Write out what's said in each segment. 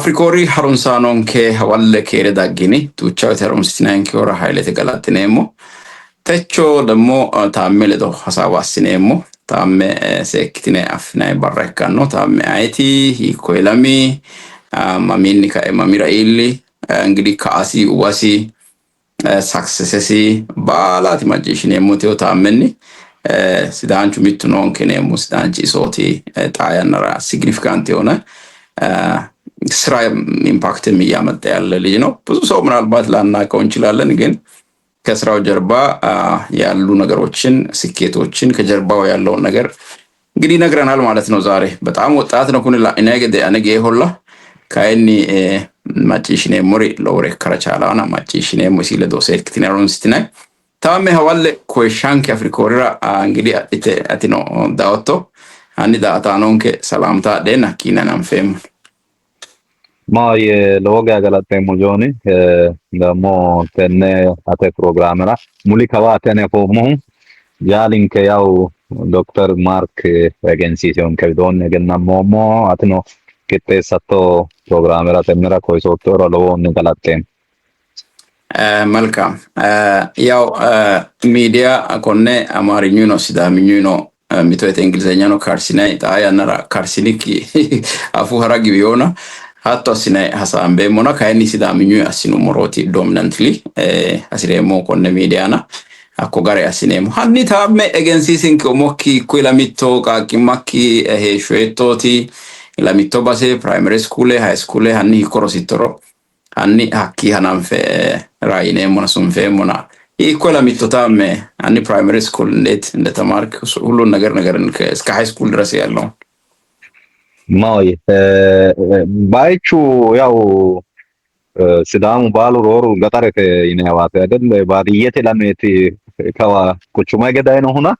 Afrikoori harunsaanonke hawalle keere daggini duuchawete harunsitinanke ora haylete galaxineemmo. Techo demmo taamme ledo hasaawassineemmo. Taamme seekkitine affinay barra ikkanno. Taamme ayti hiikko ilami maminni kae mamira iilli እንግዲህ ከአሲ ወሲ ሳክሰሰሲ ባላቲ ማጂሽኔሞ ቴዮ ታመኒ ሲዳንቹ ሚቱኖ ከኔሞ ሲዳንቺ ሶቲ ጣያነራ ሲግኒፊካንት የሆነ ስራ ኢምፓክትም እያመጣ ያለ ልጅ ነው። ብዙ ሰው ምናልባት ላናውቀው እንችላለን፣ ግን ከስራው ጀርባ ያሉ ነገሮችን ስኬቶችን ከጀርባው ያለውን ነገር እንግዲህ ይነግረናል ማለት ነው። ዛሬ በጣም ወጣት ነው ኩን አነገ ሆላ ካይኒ ማጪሽኔ ሞሪ ሎሬ ከረቻላና ማጪሽኔ ሙሲለ ዶሴት ክትናሮን ስቲና ታሜ ሐዋለ ኮሻንክ አፍሪኮራ እንግዲህ አቲኖ ዳውቶ አንዲ ዳታኖንከ ሰላምታ ደና ኪናናም ፌም Ma loga galate mujoni damo tenne ate programera muli kawa tenne fomu yalin ke yaw Dr. Mark Regensision ke don genna momo atno kete satto programera tennera koi sottoro lovo ne galate መልካም ያው ሚዲያ ኮነ አማርኙ ነው ሲዳምኙ ነው ሚቶት እንግሊዘኛ ነው ካርሲናይ ጣያነራ ካርሲኒክ አፉ ሀራጊ ቢሆና hatto asine hasambe mona kayni sidaminyu asinu moroti dominantly asiremo konne mediana akko gare asinemo hanni tamme agency sink mokki kuilamitto qaqimaki heshuetoti ilamitto base primary school high school hanni korositoro hanni hakki hananfe raine mona sunfe mona ikolamitto tamme hanni primary school ndet mark ሁሉ ነገር እስከ high school ድረስ ያለው Moi baichu yaw sidamu balu roru gatarete inewate adelle badiyete lameti kawa kuchuma gedayno huna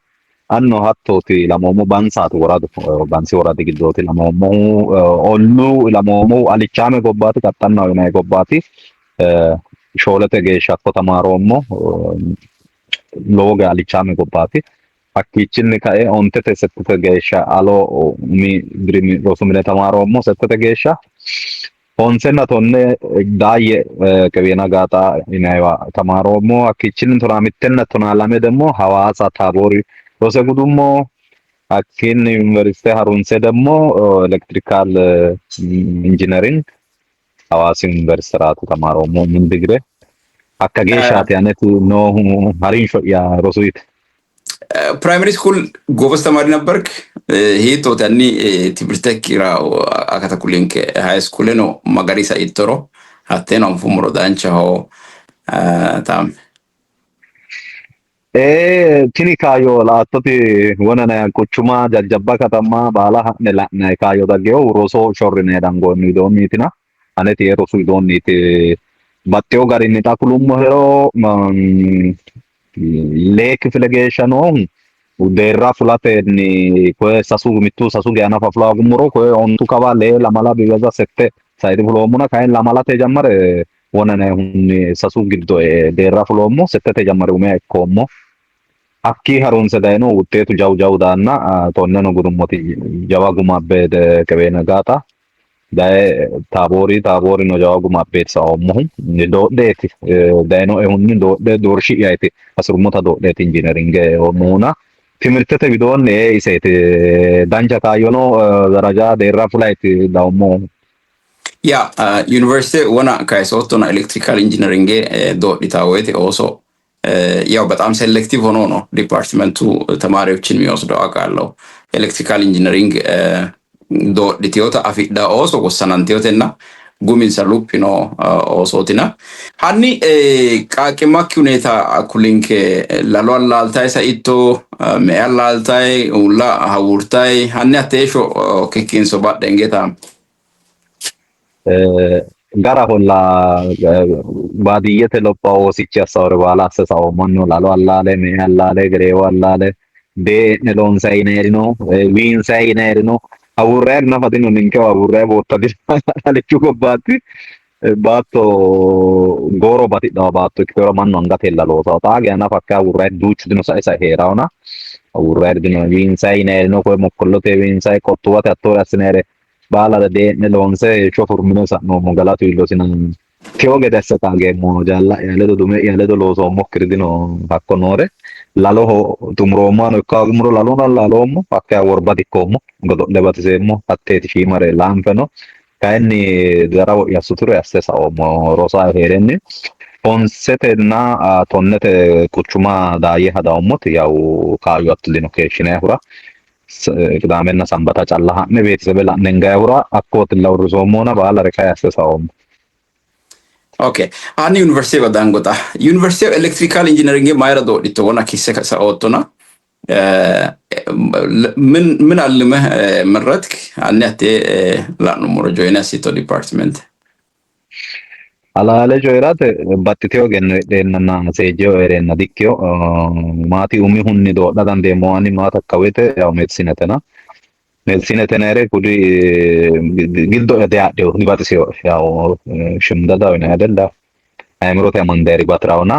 anno hattoti lamomo bansatu waradu bansi waradi giddoti lamomo ollu lamomo alichame gobbati kattanna ina gobbati sholete geesha kotamarommo loga alichame gobbati Akkichinni kae ontete settete geeshsha alo mi dirimi rosu mine tamarommo settete geeshsha onsenna tonne daaye kebeena gaata inaywa tamarommo akkichinni tona mittenna tona lame demmo Hawaasa Tabori rose gudummo akkin university harunse demmo electrical engineering Hawaasa university raatu tamarommo min digre akka geeshshaati anetu no harinsho ya rosuit primary school ጎበዝ ተማሪ ነበርክ? ሂቶ ተኒ ትብርተክ ራው አካታኩሊንክ high school ነው ማጋሪሳ ኢቶሮ አቴን አንፉምሮ ዳንቻው ታም tini kayo laattoti wonana quchuma jajjabba katama baala ha'ne la'nay kayo daggeo roso shorrine dangoonni doonniitina aneti rosu doonniti batteo garinni takulummo hero lek filegation on derra fulatenni koe sasu gana fa fula gumuro koe ontu kava le la mala bigaza sette sayri fulomuna kain la mala te jammare wonane hunni sasu giddo derra fulomo sette te jammare ume ekkommo akki harun sedayno uttetu jaw danna tonneno gudummoti jawa gumabbe kebena gata dae tabori no jawa gumabbe saommo do deti dayno e hunni do de dorshi yaiti asurmota do det engineering omuna timirtete bidonne isete danja kayono daraja derra flight daummo ya university wana kai sottona electrical engineering do ditawete also ያው በጣም ሴሌክቲቭ ሆኖ ነው ዲፓርትመንቱ ተማሪዎችን የሚወስደው አቃለው ኤሌክትሪካል ኢንጂነሪንግ do ditiota afidda oso kosanantiotena gumin salupino osotina hanni qaqimaki uneta akulinke lalo allaltai sa itto me allaltai ulla hawurtai hanni atesho kekinso badengeta gara holla badiyete loppa osichi asawre wala sasaw monno lalo allale me allale grewo allale de nelon sai nerino win sai nerino aburrer na fatino ninke aburrer botta di alechu gobbati batto goro bati da batto che ora manno andate la lota ta che na fakka aburrer duccio dino sai hera ona aburrer dino win sai nerino come kollo te win sai kottuate attore asnere baala dee'ne loonse shofurmine sa'noommo galatu illosina tewo gede asse qaageemmo jaalla'ya ledo dume'ya ledo loosoommokkiri dino hakko noore laloho xumuroommohano ikkaagummoro lalona laloommo hakkeya worba dikkoommo godo'le batiseemmo hatteeti shiimare laanfeno kayinni dara wo'ya suture asse saoommo rosayo heerenni ponsetenna tonnete quchuma daayye hadaummoti yawu kaayyo attudino keeshshinayhura ቅዳሜና ሰንበታ ጫላ ሀነ ቤተሰብ ለነንጋውራ አኮት ለውርሶሞና ባላ ረካያስ ሳውም ኦኬ አኒ ዩኒቨርሲቲ በዳንጎታ ዩኒቨርሲቲ ኤሌክትሪካል ኢንጂነሪንግ ማይረዶ ዲቶና ኪሰ ከሳኦቶና ምን አልመህ መረጥክ አነቴ ላኑ ሞሮጆይና ሲቶ ዲፓርትመንት alaale joyrate battiteyo gennenna seejjeo erenna dikkio maati umi hunni doodha dandeemmo ani maata kawete yaw medisinetena medisinetena ere kudi giddo deadheo dibatisiyo yaw shimdada wina adella aymirote amanderi batrauna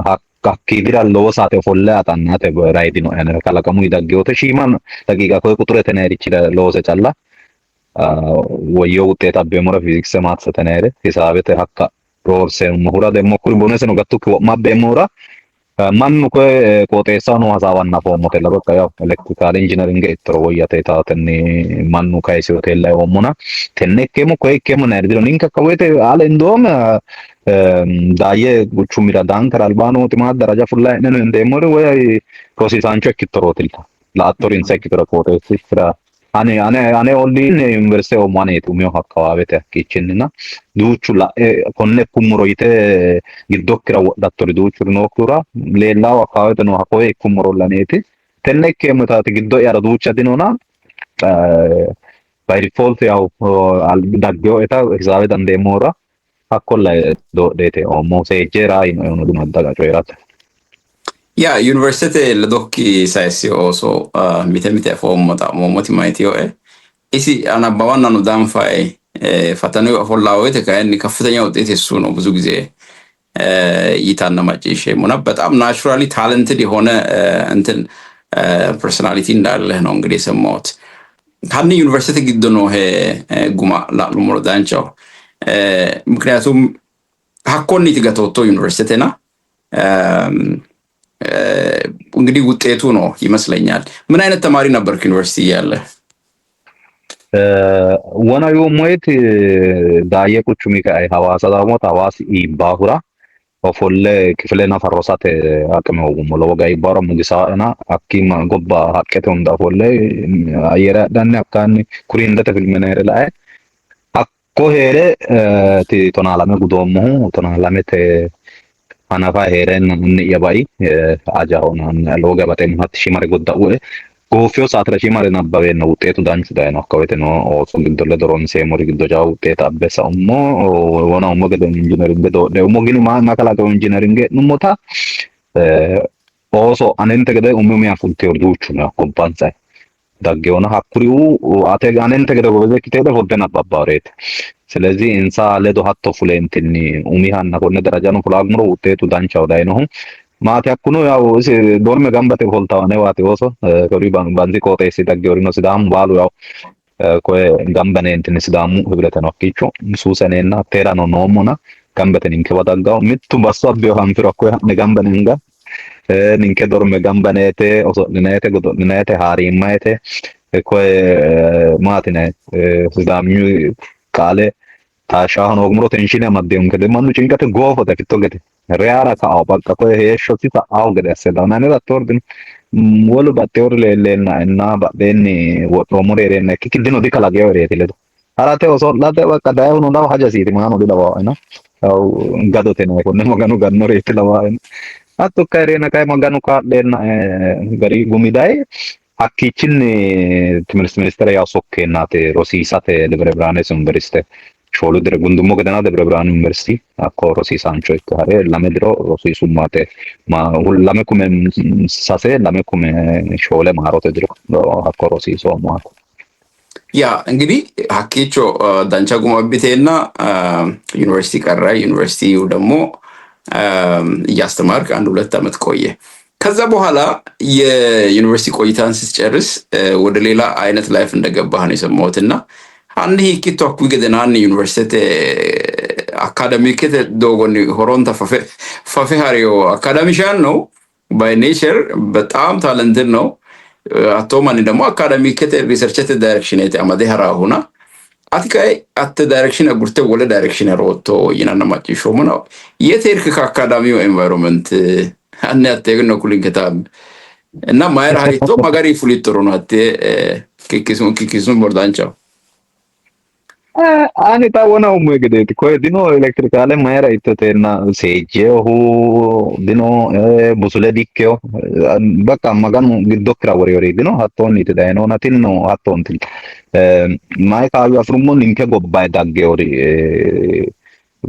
hakkidira lowo saate ofolle atannate raydino ene kalaqamu idaggeote shiiman daqiiqa koy quxurete neerichira loose calla woyyo ውጤት አቤሞራ ፊዚክስ ማትስ ተነረ ሂሳብተ ሀካ ሮርሴን ሙሁራ ደሞ ኩሪ ቦነሰ ነው ጋቱ ማቤሞራ ማን ኮ ቆጤሳ ነው ሀሳባና ፎሞተ ለበቃ ያው ኤሌክትሪካል ኢንጂነሪንግ ኢትሮ ወያተ ታተኒ ማኑ ካይሲ ሆቴል ላይ ሆሞና ተነከሙ ኮይከሙ ነርዲሮ ኒንከ ከወይተ አለ እንደውም ዳየ ጉቹ ሚራ ዳንከር አልባኖ ቲማ ደረጃ ፉላ ነን እንደሞሪ ወይ ፕሮሴሳንቾ ኪትሮትል ለአቶሪን ሴክተር ኮቴ ሲፍራ ane ollin university o manetu mio hakkaawete kiichinina duuchu la konne kummuro yite giddokkira wodhattori duuchu nookura leellaawa hakkaawete no hakoye kummuro laneti tenne kemutaati giddo yara duucha dinona by default yaw daggeo eta hisaabe dandeemmora hakkolla doodhete omo seejjera ino duma daga coyrate ያ ዩኒቨርሲቲ ለዶኪ ሳይሲዮ ሶ ሚተ ፎሞታ ሞሞቲ ማይቲዮ ኢሲ አናባዋና ነው ዳንፋይ ፈተናው አፎላውት ከያን ከፍተኛ ውጤት እሱ ነው ብዙ ጊዜ ይታና ማጪሽ ሞና በጣም ናቹራሊ ታለንትድ የሆነ እንትን ፐርሰናሊቲ እንዳለ ነው እንግዲህ ሰማሁት ካኒ ዩኒቨርሲቲ ግድ ነው ጉማ ላሉሞ ዳንቻው ምክንያቱም ሀኮኒ ትገቶቶ ዩኒቨርሲቲና እንግዲህ ውጤቱ ነው ይመስለኛል ምን አይነት ተማሪ ነበርክ ዩኒቨርሲቲ ያለ ወናዩ ሞይት ዳየቁቹ ሚካኤል ሐዋሳ ዳሞት ሐዋስ ይባሁራ ኦፎለ ክፍለና ፈሮሳት አቅመው ሞሎጋ ይባራ ሙግሳና አኪማ ጎባ ሀቀተ እንዳፎለ አየራ ዳነ አካን ኩሪ እንደተ ፊልም ነር ላይ አኮ ሄረ ቶናላመ ጉዶሙ ቶናላመ anafa heren unni yabai ajahona loga batem hat shimare goddawe gofio satra shimare nabbawe no utetu danchu dai no kawete no o sugidole doron se mori giddo jaw uteta abbesa ummo wona ummo gedo engineering do de ummo gini ma makala do engineering numota oso anente gede ummo mi afunte orduchu no kompansa daggeona hakuriu ate anente gede gobe kitede hodena babbaret ስለዚህ እንሳ ለዶ ሀቶ ፍሌንቲኒ ኡሚሃና ኮነ ደረጃኑ ፍላግምሮ ውጤቱ ዳንቻው ዳይ ነው ማት ያኩኑ ያው ዶርሜ ጋምባቴ ሆልታው ነው ዋቴ ወሶ ከሪ ባንዚ ኮቴ ሲዳገሪኖ ሲዳም ባሉ ያው ኮ ጋምባኔ እንትን ሲዳሙ ህብረተ ነው ኪቹ ሱሰኔና ቴራ ነው ኖሞና ጋምባቴ ኒንከ ወዳጋው ሚቱ ባሶ አቢዮ ሃምፍሮ ኮ ነጋምባኔንጋ ኒንከ ዶርሜ ጋምባኔቴ ኦሶ ነናቴ ጎዶ ነናቴ ሃሪ ማይቴ ኮ ማቲነ ሲዳሙ ቃለ ታሻሆን ወግምሮ ቴንሽን ያማደውን ከደማኑ ጭንቀት ጎፎ ተፍቶ ገደ ሪያራ ካው በቃ ኮ ሄሾቲ ታው ገደ ሰላና ነው አትወርድን ወሉ ባቴወር ለለና እና ባደኒ ወጥሮሞሬ ረነ ከኪድኖ ዲካላ ገወሬ ተለዶ አራቴ ወሶ ላተ በቃ ዳይሆኑ ነው ሀጃ ሲቲ ማኑ ዲላዋ እና አው ጋዶቴ ነው ኮነ መጋኑ ጋኖሬ ተላዋ አቶ ካሬና ካይ መጋኑ ካደና ገሪ ጉሚዳይ አኪችን ትምህርት ሚኒስትር ያው ሶኬናቴ ሮሲሳቴ ደብረ ብርሃን ዩኒቨርሲቲ ሾሉ ድረ ጉንዱሞ ገደና ደብረ ብርሃን ዩኒቨርሲቲ አኮ ሮሲሳንቾ ይካሬ ለመድሮ ሮሲሱማቴ ማ ሁላመኩም ሳሴ ለመኩም ሾለ ማሮቴ ድሮ አኮ ሮሲሶ ማኮ ያ እንግዲህ ሀኪቾ ዳንቻ ጉማቢቴና ዩኒቨርሲቲ ቀራ ዩኒቨርሲቲው ደግሞ እያስተማርክ አንድ 2 አመት ቆየ ከዛ በኋላ የዩኒቨርሲቲ ቆይታን ስትጨርስ ወደ ሌላ አይነት ላይፍ እንደገባህ ነው የሰማሁትና Anni hikkitto akkui gede naanni universitete akademikete dogonni horonta fafe hariyo academician ነው by nature በጣም talented ነው አቶማኒ ደግሞ academikete researchete direction አመዴ ሀራሁና አትካይ አት ዳይሬክሽን አጉርተ ወለ ዳይሬክሽን ሮቶ ይናና ማጭሾ ነው የቴርክ ከአካዳሚው ኤንቫይሮንመንት አነ ያተገነ ኩሊንከታም እና ማይራ ሀሪቶ ማጋሪ ፉሊጥሩ ነው አተ ኪኪሱን ቦርዳንቻው ani tawona umwe gedeti ko dino electricale maera itotena sejehu dino busule dikkeo baka magan giddokra wori dino hattoni tidayno natinno hattonti mai kayu afrumo ninke gobbay dagge ori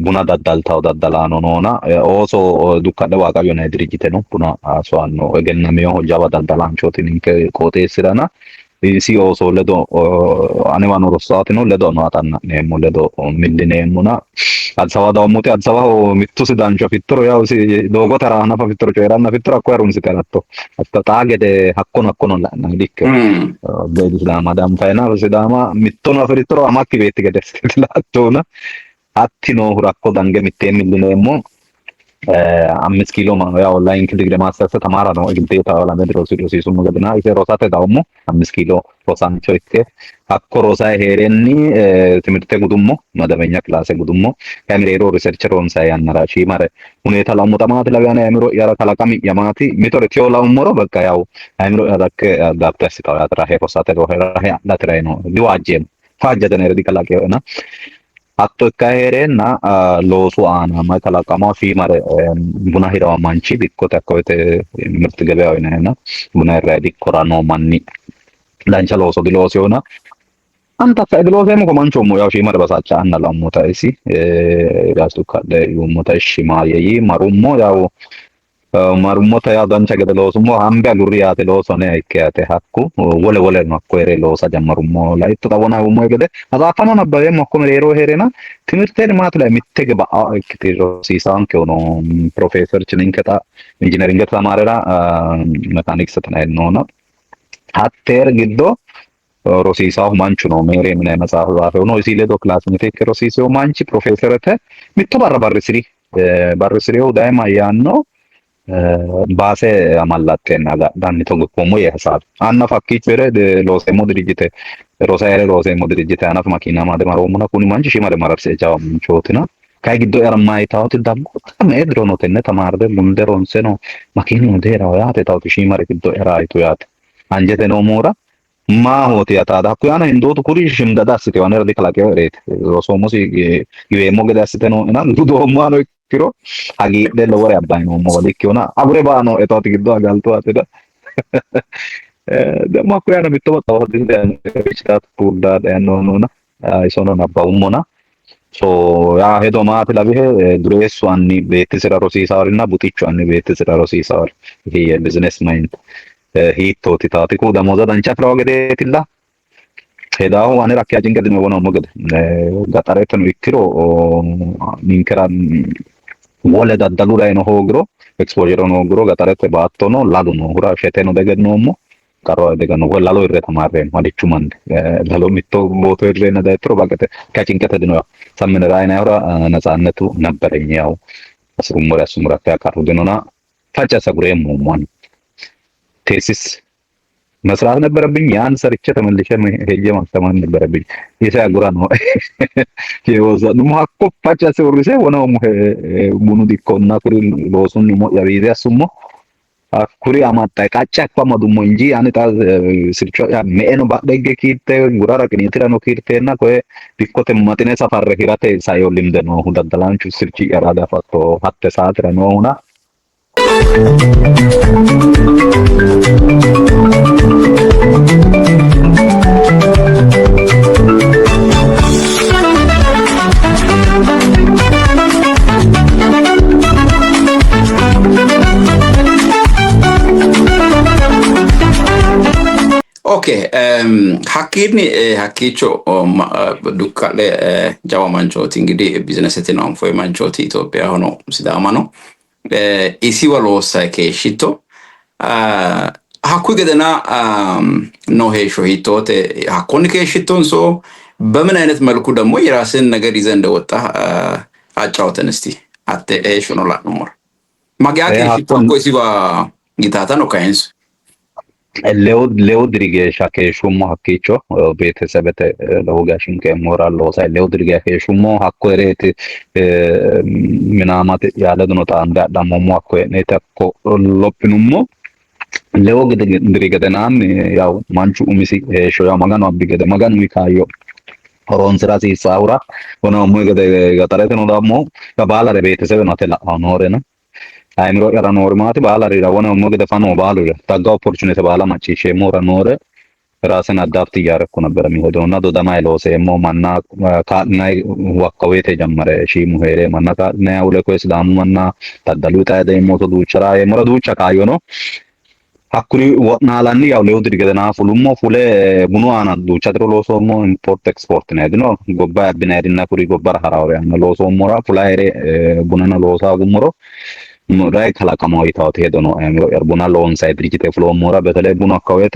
buna daddaltaw daddalano nona oso dukkadde waaqayo ne dirijite no buna so anno egennamiyo jawa daddalanchoti ninke qootesirana si oso ledo anevano rossatino ledo noatanna neemmo ledo millineemmona adsawa dawmuti adsawa mittu sidancho fittoro yaw si dogo tarana fa fittoro coyranna fittoro akko arunsi karatto atta taagede hakkono la'na dikke beedi sidama dam tayna sidama mittono afirittoro amakki beetti gede lattona attino hurakko dange mitte millineemmo 5 ኪሎ ያው ኦንላይን ዲግሪ ማስተርስ ተማራ ነው ግዴታ ወላ መድሮ ሲሱ መገድና ይሄ ሮሳተ ዳውሞ 5 ኪሎ ሮሳንቾ ይቴ አኮ ሮሳ ሄሬኒ ትምርቴ ጉዱሞ መደበኛ ክላስ ጉዱሞ ካሜሬሮ ሪሰርቸር ሮንሳ ያናራሺ ማረ ሁኔታ ለሙጣማት ለጋና ያምሮ ያራ ከላቃሚ ያማቲ ሚቶር ቲዮ ላውሞሮ በቃ ያው አይምሮ ያዳከ አዳፕተርስ ታው ያትራ ሄ ሮሳተ ሮ ሄ ላትራይ ነው ዲዋጄም ፋጀደ ነር ዲከላቀና atto kaherena loosu aana ma kalaqama fi mare buna hirawa manchi dikkote akkote mirti gebeya yinayna buna irra dikkorano manni lancha looso diloosiona anta fa diloosemo ko mancho mo yaw shi mare basacha anna lamuta isi rastu kadde yumota shimayeyi marummo yaw marumota ya dancha gede loosumo hambe aluriyate loosone ikkete hakku wole no akkoere loosa jammarummo la itto tawona ummo gede azafano nabbawemo akko mereero herena timirte limaat ላይ mitte geba ikkite rosiisaan ke ono professor chininketa engineering tamarera mechanics tanaynoona hatter giddo rosiisahu manchu no mere mine matsaaf zaafe ono isi ledo class mite ke rosiisahu manchi professorete mitto barrisiriu daima yaanno base amallattena danni togo komo yehsab anna fakki chere de losemo dirigite rosaere losemo dirigite anaf makina made maromuna kuni manchi shimare mararse jawa chotina kay giddo era mai tawti dabbo me drono tenne tamarde lunde ronseno makini odera yaate tawti shimare giddo era itu yaate anjete no mora ma hoti ata da kuyana indoto kuri shimda dasite wanera dikalake rete rosomo si iwemo gedasite no na dudo mano kiro agi dello wore abbaino mo dikkiona abure baano etoti giddo agalto ateda ma kuyana mitto tawti de purda de nona sono nabbawumona so ya hedo maati labihe dureessu anni beettisira rosiisaarinna butichu anni beettisira rosiisaar hiye business mind hiittoti taati ku damoza dancha firawo gedeetilla hedaho ane rakkiya jingedino wono mo gede gaxareeteno ikkiro ninkera wole daddalurayno hoogiro exposure no hoogiro gaxarete baattono laduno hura sheteno degednoommo karo degano ko lalo irre tamarren madichu mande lalo mitto boto irre na daitro bagate kachinkete dino sammene rayna hura nazaannetu ነበረኝ ያው asumura ka karu dinona facha saguremo mon ቴሲስ መስራት ነበረብኝ ያን ሰርቼ ተመልሼ ሄጄ ማስተማር ነበረብኝ የሳጉራ ነው የወዛ ነው ማኮ ፓቻ ሲወርሴ ወነው ሙኑ ዲኮና ኩሪ ሎሱን ሞ ያቢያ ሱሞ ኩሪ አማጣ ቃጫ አቋማዱ ሞ እንጂ አንታ ስልቾ ያ ሜኖ ባደገ ኪቴ ጉራራ ከኒትራ ነው ኪርቴና ኮ ዲኮቴ ማቲኔ ሰፋረ ሂራቴ ሳዮ ሊምደ ነው ሁዳዳላንቹ ስልቺ ያራዳ ፋቶ ሀተ ሳትረ ነውና Okay, hakkicho dukkale jawa manchoti ngidi business eti non foi manchoti Ethiopia hono sidama no isi walosa ke shito hakku gedena no hesho hitote hakkoni ke shiton so በምን አይነት መልኩ ደግሞ የራስን ነገር ይዘህ እንደወጣ አጫውተን እስቲ። አቴ ኤሹ ነው ላኑሞር ማጊያ ከሺ ቶኮ ሲባ ጊታታ ነው ካይንስ ሌው ድሪጌ ሻኬ ሹሞ ሀኬቾ ቤተሰበተ ለሆጋሽን ከሞራል ሎሳይ ሌው ድሪጌ ከሹሞ ሀኮ ሬት ምናማት ያለድኖ ታንዳ ዳሞሞ ሀኮ ነተኮ ሎፕኑሞ ሌው ድሪጌ ደናን ያው ማንቹ ኡሚሲ ሾያ ማጋኑ አብገደ ማጋኑ ሚካዮ ሮን ስራ ሲሳውራ ሆኖ ሞ ገጠረተ ነው ዳሞ ከባላረ ቤተሰብ ነው ተላ ኖረና አይምሮ ያራ ኖር ማለት ባላሪ ራወና ሞገ ደፋኖ ባሉ ታጋ ኦፖርቹኒቲ ባላ ማቺ ሼሞራ ኖረ ራስን አዳፕት እያረኩ ነበር የሚሄደውና ዶዳማ ይሎሰ ሞ ማና ካናይ ወቀዌ ተጀመረ ሺ ሙሄሬ ማና ካናይ አውለ ኮስ ዳሙ ማና ታዳሉ ታደ ሞቶ ዱቸራ የሞራ ዱቸ ካዮ ነው አኩሪ ወናላኒ ያው ለውድ ገደና ፉሉሞ ፉለ ቡኑ አና ዱቸ ድሮ ሎሶሞ ኢምፖርት ኤክስፖርት ነው ያድኖ ጎባ ያብናይድና ኩሪ ጎባ ሐራውያ ነው ሎሶሞራ ፉላይሬ ቡናና ሎሳ ጉምሮ ራይ ከላቀማው ይታወት ሄዶ ነው አምሮ ያርቡና ሎን ሳይድ ድርጅት ፍሎ ሞራ በተለይ ቡና አካባቢት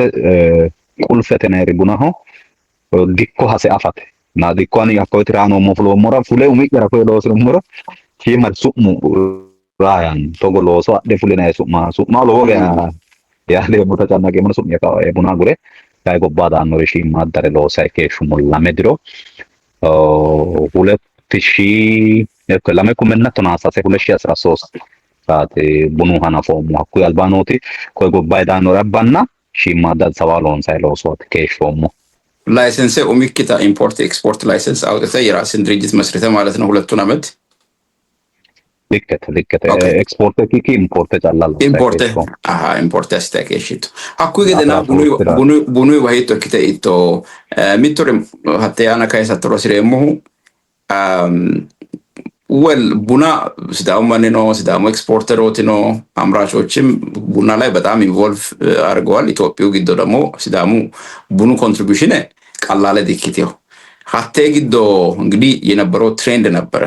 ቁልፈተ ነው ቡና ሆ ዲኮ ሀሰ አፋት ና ዲኮኒ አካባቢት ራኖ ሞፍሎ ሞራ ፉለ ኡሚ ያራኮ ሎስ ሞራ ሂመር ሱሙ ራያን ቶጎሎ ሶ ደፉለ ነው ሱማ ሎጋ ያ ለሞታ ጫናገ ምን ሱም ያካ ቡና ጉሬ ጋይ ጎባዳ ነው ሪሺ ማደረ ሎሳይ ከሹ ሞላ መድሮ ሁለት ሺህ ለማይኩመና ተናሳሰ 2013 ሳት ቡኑ ሀናፎ ማኩ ያልባኖቲ ኮይ ጎባይ ዳኖ ረባና ሺማዳ ሰባሎን ሳይሎሶት ከሾሞ ላይሰንስ ኡሚክታ ኢምፖርት ኤክስፖርት ላይሰንስ አውጥተ የራስን ድርጅት መስርተ ማለት ነው። ሁለቱን አመት ልከተ ኤክስፖርት ኪኪ ኢምፖርት ጫላላ ኢምፖርት አስተካሽቱ አኩ ገደና ቡኑ ወይቶ ኪተ ኢቶ ሚቶር ሀተያና ካይሳትሮ ሲረሙ ወል ቡና ሲዳሙ ማንኖ ሲዳሙ ኤክስፖርተሮት ነው። አምራቾችም ቡና ላይ በጣም ኢንቮልቭ አድርገዋል። ኢትዮጵያው ግዶ ደግሞ ሲዳሙ ቡኑ ኮንትሪቢዩሽን ቀላለ ዲኪቲው ሀቴ ግዶ እንግዲህ የነበረው ትሬንድ ነበረ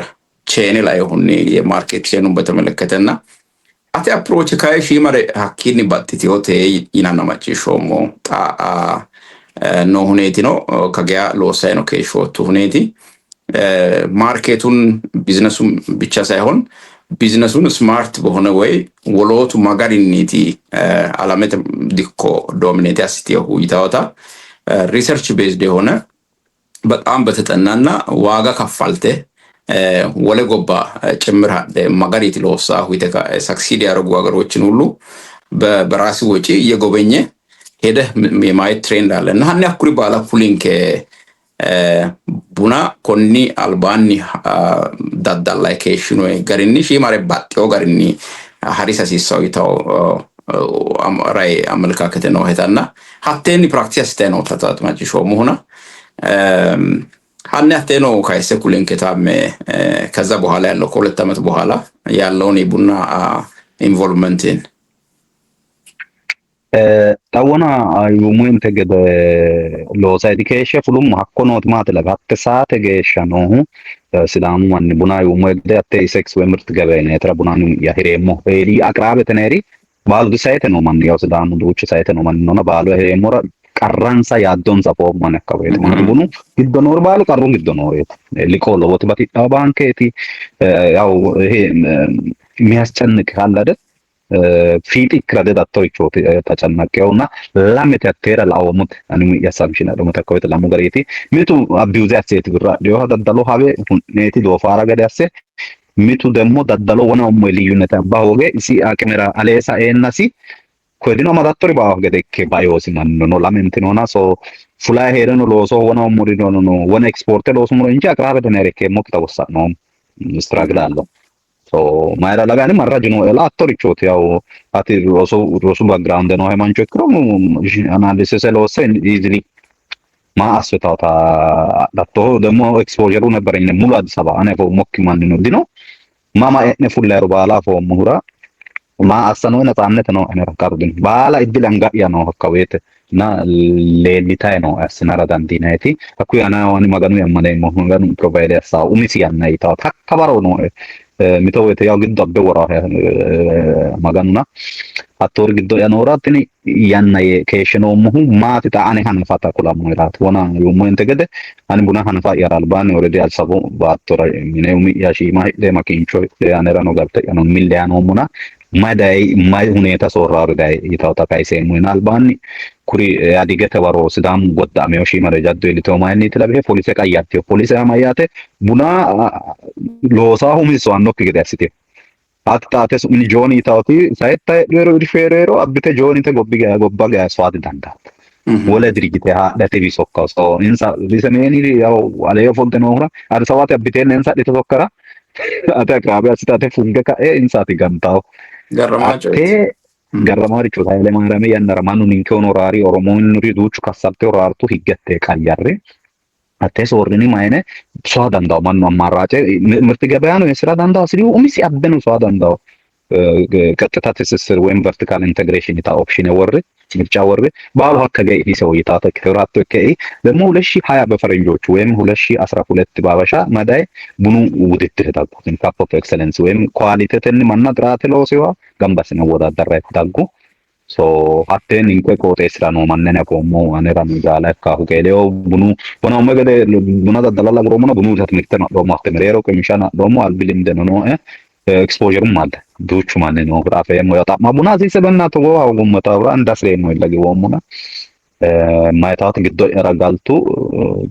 ቼን ላይ ሆነ የማርኬት ቼኑን በተመለከተና አቴ አፕሮች ካይ ሺማረ ሀኪኒ ባጥቲው ተ ይናና ማጪ ሾሞ ጣ ነው ሁኔቲ ነው ከገያ ሎሳይ ነው ከሾቱ ሁኔቲ ማርኬቱን ቢዝነሱን ብቻ ሳይሆን ቢዝነሱን ስማርት በሆነ ወይ ወሎቱ ማጋሪኒቲ አላመት ዲኮ ዶሚኔት ያስቲው ይታወታ ሪሰርች ቤዝድ የሆነ በጣም በተጠናና ዋጋ ከፋልተ ወለ ጎባ ጭምራ ማጋሪቲ ሎሳ ሁይተካ ሳክሲድ ያረጉ ሀገሮችን ሁሉ በራሱ ወጪ የጎበኘ ሄደ የማይት ትሬንድ አለና ሀኒ አኩሪ ባላ ፑሊንግ ቡና ኮኒ አልባኒ ዳዳላይ ከሽኖ ጋሪኒ ሺማረ ባጤው ጋሪኒ ሀሪሳ ሲሳው ይታው አምራይ አመልካከተ ነው ሄታና ሀቴኒ ፕራክቲስ ተነው ተጣጥማጭ ሾ መሆና ሀኒ ሀቴኖ ካይሰ ኩሊን ከታም ከዛ በኋላ ያለው ከሁለት አመት በኋላ ያለውን የቡና ኢንቮልቭመንትን ታወና ዩሙን ተገደ ሎሳይ ዲኬሽ ፍሉም ሀኮኖት ማት ለጋት ሰዓት ገሽ ነው ሲዳሙ ማን ቡና ዩሙ ገደ ሴክስ ወምርት ገበይነ የተራ ቡናኑ ያሄሬሞ ኤሊ አቅራበ ተነሪ ባሉ ሳይተ ነው ማን ያው ሲዳሙ ዶች ሳይተ ነው ማን ነው ባሉ ሄሬሞ ቀራንሳ ያዶን ጻፎ ማን አካባቢ ማን ቡኑ ግዶ ኖር ባሉ ቀሩ ግዶ ኖር ሊቆሎ ወት ባንኬቲ ያው ይሄ የሚያስጨንቅ አለ አይደል ፊት ክሬዲት አጥቶይቾት ተጨናቀውና ላመት ያተራ ላውሙት አኑ ያሳምሽና ደግሞ ተከወተ ላሙገሪቲ ሚቱ አቢውዝ ያሴት ግራ ዲዮ ዳዳሎ ሀበ ኔቲ ዶፋራ ገዳሰ ሚቱ ደግሞ ዳዳሎ ወናው ሞሊዩነት ባወገ እሲ አቅመራ አለሳ ኤናሲ ኮዲኖ ማዳቶሪ ባወገ ደከ ባዮሲ ማንኖ ነው ላመንት ነውና ሶ ፉላ ሄደኖ ሎሶ ወናው ሞሪኖ ነው ወና ኤክስፖርት ሎሶ ሞሮ እንጂ አቅራበ ደነረከ ሞክታ ወሳ ነው ስትራግል አለው ማይራ ለጋኒ ማራጅ ነው እላ አቶሪቾት ያው አቲ ሮሱ ባክግራውንድ ነው ሃይማንቾ ክሮ አናሊሲስ ለወሰ ኢዚሊ ማአስፈታታ ዳቶ ደግሞ ኤክስፖዠሩ ነበረኝ ሙሉ አዲስ አበባ አኔ ሞክ ማን ነው ዲኖ ማማ እነ ፉላሩ ባላ ፎሙራ ማአሰኖ ነፃነት ነው እኔ ረካርዱን ባላ እድል አንጋያ ነው አካባቢት na leellitayi no assinara dandiinayti hakkuyi ana wani maganu yammaneemmo maganu provide assaa umisi yanna yitawo takka baro no mito woyte yaw giddo abbe woraahe maganuna hattoori giddo yanoora tini yanna keeshshinoommohu maati xa ane hanafata kulammoyraati wona yummoyente gede ani buna hanafa yara albaanni already alsabo baattora mine umi'ya shiima hidhe makincho hidhe anerano galte yano mille yanoommona may huneeta soorraari dayi yitawota kayseemmoyna albaanni kuri adigete waro sidaamu godda'ameyo shiimare jaddo iilliteyo mayinniti labihe polise qayyartiyo polise mayyaate buna loosaahu umisi so'annokki gede assiteyo Hatta su'mini jooni yitawoti sayetta heedhuero irfeeroero abbite joonite gobba geya sowaati dandaata. Wole dirjite haadhate bisokka so insa bisemeeni yaw aleyo folte noohura Addis Ababate abbiteenna insa adhite tokkara ate akraabe assite ate funge ka'e insaati gantawo. Atte garramaricho Hayile Maariyame yannara mannu ninke honoraari Oromoonniri duuchu kassalte horaartu higgatte qayyarre atte soorrini mayine so'a dandawo mannu ammaarraace ምርት ገበያ ነው የስራ dandawo ሲሉ umisi abbe ነው so'a dandawo ቀጥታ ትስስር ወይም ቨርቲካል ኢንተግሬሽን ይታ ኦፕሽን ወርድ ምርጫ ወርድ ባሉ ሀከገ ይሰው ይታ ተክራቶ ከይ ደግሞ 2020 በፈረንጆቹ ወይም 2012 ባበሻ ማዳይ ቡኑ ውድድር ታቁትን ካፕ ኦፍ ኤክሰለንስ ወይም ኳሊቲትን ማና ጥራት ነው ሲዋ ገምባስ ነው ወዳደራ ይታጉ so hatten in quei qoxeessira no mannene afoommo anerano jaala ikkaahu keeleo bunu bona ummegede buna daddalalla goroomona bunu timirte nadhoommo hatte mereero qemisha nadhoommo albilinde no exposure madde duuchu manne no afeemmo yo xa'ma buna hasiise benna togo hawgummata andasreemmo illagiwoommona mayitaati giddo ragaltu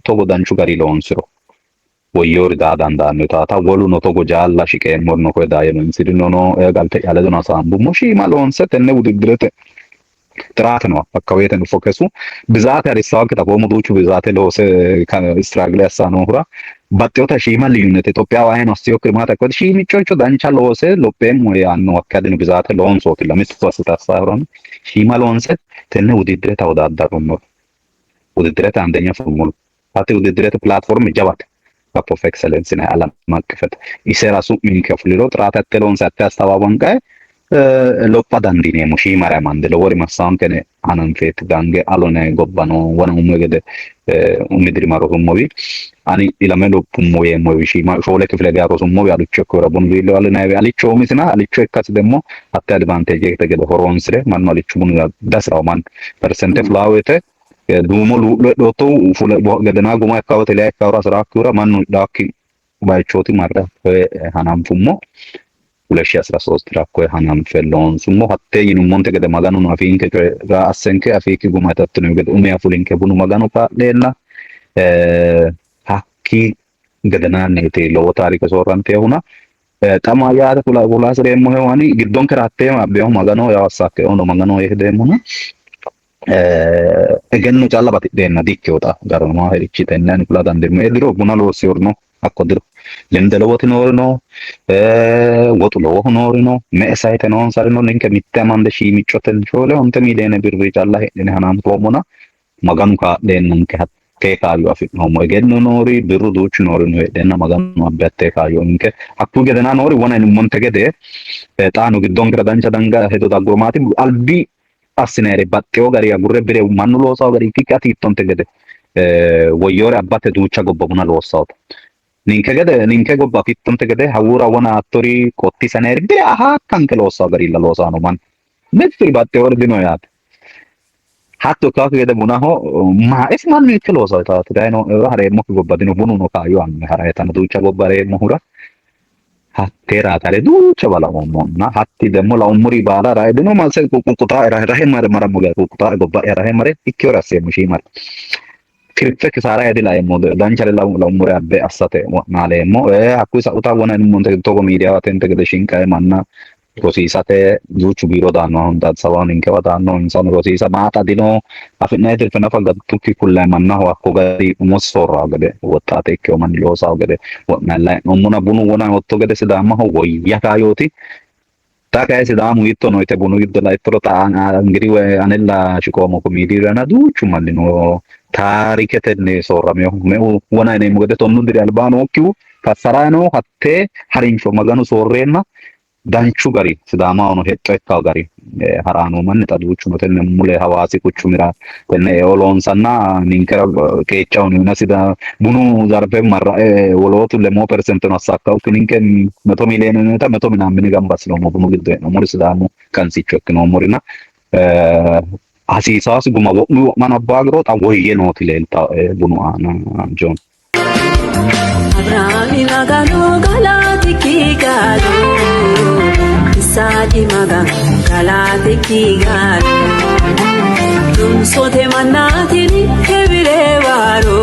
togo danchu gari loonsiro woyyoori daa dandaanno taata woluno togo jaalla shiqeemmorno koye daayeno insirino no galte yaledona saambummo shiima loonse tenne ውድድርete ጥራት ነው አካባቢውን ፎከሱ ብዛት ያሪሳው ከተቆሙ ዶቹ ብዛት ለወሰ ስትራግል ያሳነው ሁራ ባጤውታ ሺማ ልዩነት ኢትዮጵያ ዋይን አስቲዮ ክርማታ ኮድ ሺ ሚጮቹ ዳንቻ ለወሰ ሎፔም ወይ አኖ አካደን ብዛት ለወንሶ ለምስ ተወስታ ሳይሆን ሺማ ለወንሰ ተነ ውድድር ተወዳዳሩ ነው ውድድር አንደኛ ፎርሙላ አተ ውድድር ፕላትፎርም ይጀባል ካፕ ኦፍ ኤክሰለንስ ነው ዓለም ማቀፈት ይሰራሱ ምን ከፍልሎ ጥራት ያተለውን ሳታስተባባን ጋር loppa dandineemmo shiimare amande lowori massankene ananfeet gange alone gobbano wona umegede umidiri marosummowi ani ilame loppummo yeemmowi shiima shoole kifile ga rosummowi alicho ekkora bunu wiilo alinawi alicho umisina alicho ekkasi demmo hatte advantage ekte gede horonsire manno alicho bunu dasraw man persente flawete duumo lodhoto fule gedena guma ekkawte le ekkawra sarakkura mannu dakki baychoti marra hananfummo 2013 rakko hanam fellon summo hatte yinu monte gede maganu no afinke ga assenke afiki gumatatno gede umya fulinke bunu maganu pa lella hakki gedena nete lo tarika sorante huna tama yaade kula siremmo hewani giddon keratte abbeho magano yawasakke ono magano yehdemo na egenno calla batidena dikkota garama herichi tenne kula dandirme ediro buna lo siorno akkodiro lende lowoti noorino wotu lowohu noorino me''e sayte noonsarino ninke mitte amande shiimiccote shoole 1 miiliyoone birri calla hedhine hananfoommona maganu kaa'leennanke hattee kaayyo afi'noommo egenno noori birru duuchu noorino hedhenna maganu abbe hattee kaayyo ninke hakkuyi gedena noori wona inummonte gede xaanu giddonkera dancha danga hedo daggomaati albi assinere baxxeyo gari agurre bire mannu loosawo gari ikki ati hittonte gede woyyoore abbate duucha gobba buna loossawota ninke gobba fittonte gede hawura wona attori kotti saneeri bire hakkanke loosawo gari la loosano man metri baxxeyoore dino yaate hatto kaake gede bunaho ma es mannu ikke loosawo taate dayno hareemmokki gobba dino bunu no kaayyo anne haraytano duucha gobba hareemmohura hattera tale duucha balaommonna hatti demmo laummuri baala raydino malse kukuta rahe mara muga kukuta gobba rahe mare ikkiora seemu shimar kirte kisara edi laemmo danchare laummure abbe assate naaleemmo hakkuyi sauta wona monte togo media atente gede shinkae manna rosiisate duuchu biiro daanno honda sawan inkewa daanno insan rosiisa maata dino afi'nayi tirfina fagattukki kullayi mannaho hakko gari umos sorrawo gede woxxaate ikkewo manni loosawo gede wo'nallayi nommona bunu wona hotto gede sidaamaho woyya kaayooti ta kayi sidaamu hitto noyte bunu giddo layittoro ta angiri anella shiqoomo komiidiirana duuchu manni no taariketenni soorrameyo meu wona yineemmo gede tonnu diri albaano okkihu fassarayi no hattee harinsho maganu soorreenna danchu gari sidaama ono hexxo ikkawo gari harano manni xa duuchuno tenne mule hawaasi quchumira tenne loonsanna ninkera qeechaho nuna sida bunu zarfe marra'e wolootu lemoo persenteno assakkawukki ninke 100 miiliyooneta 100 minaamini gamba assinoommo bunu giddo hee'noommori sidaamu kansicho ikkinoommorina hasiisaasi guma wo'mi wo'mano abbaagiro xa woyye nooti leeltawo bunu aana John. Abrahaami magano galati kigalo Isaaci magano galati kigalo Dumsote mannatini kebire waro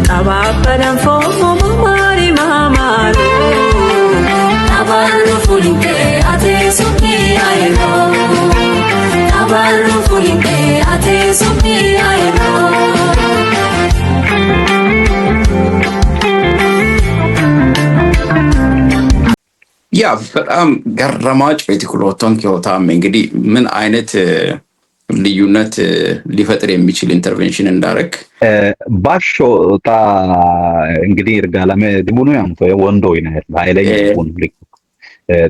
Tababbadan fomo mamari mamaro Tabarru fulinke ate suki ayro Tabarru fulinke ate suki ayro ያ በጣም ገረማጭ የቲክሎቶን ኪዮታም እንግዲህ ምን አይነት ልዩነት ሊፈጥር የሚችል ኢንተርቬንሽን እንዳረክ ባሾ ታ እንግዲህ እርጋላመ ድቡኑ ያንቶ ወንዶ ይናል ሃይለኛ ቡን ልክ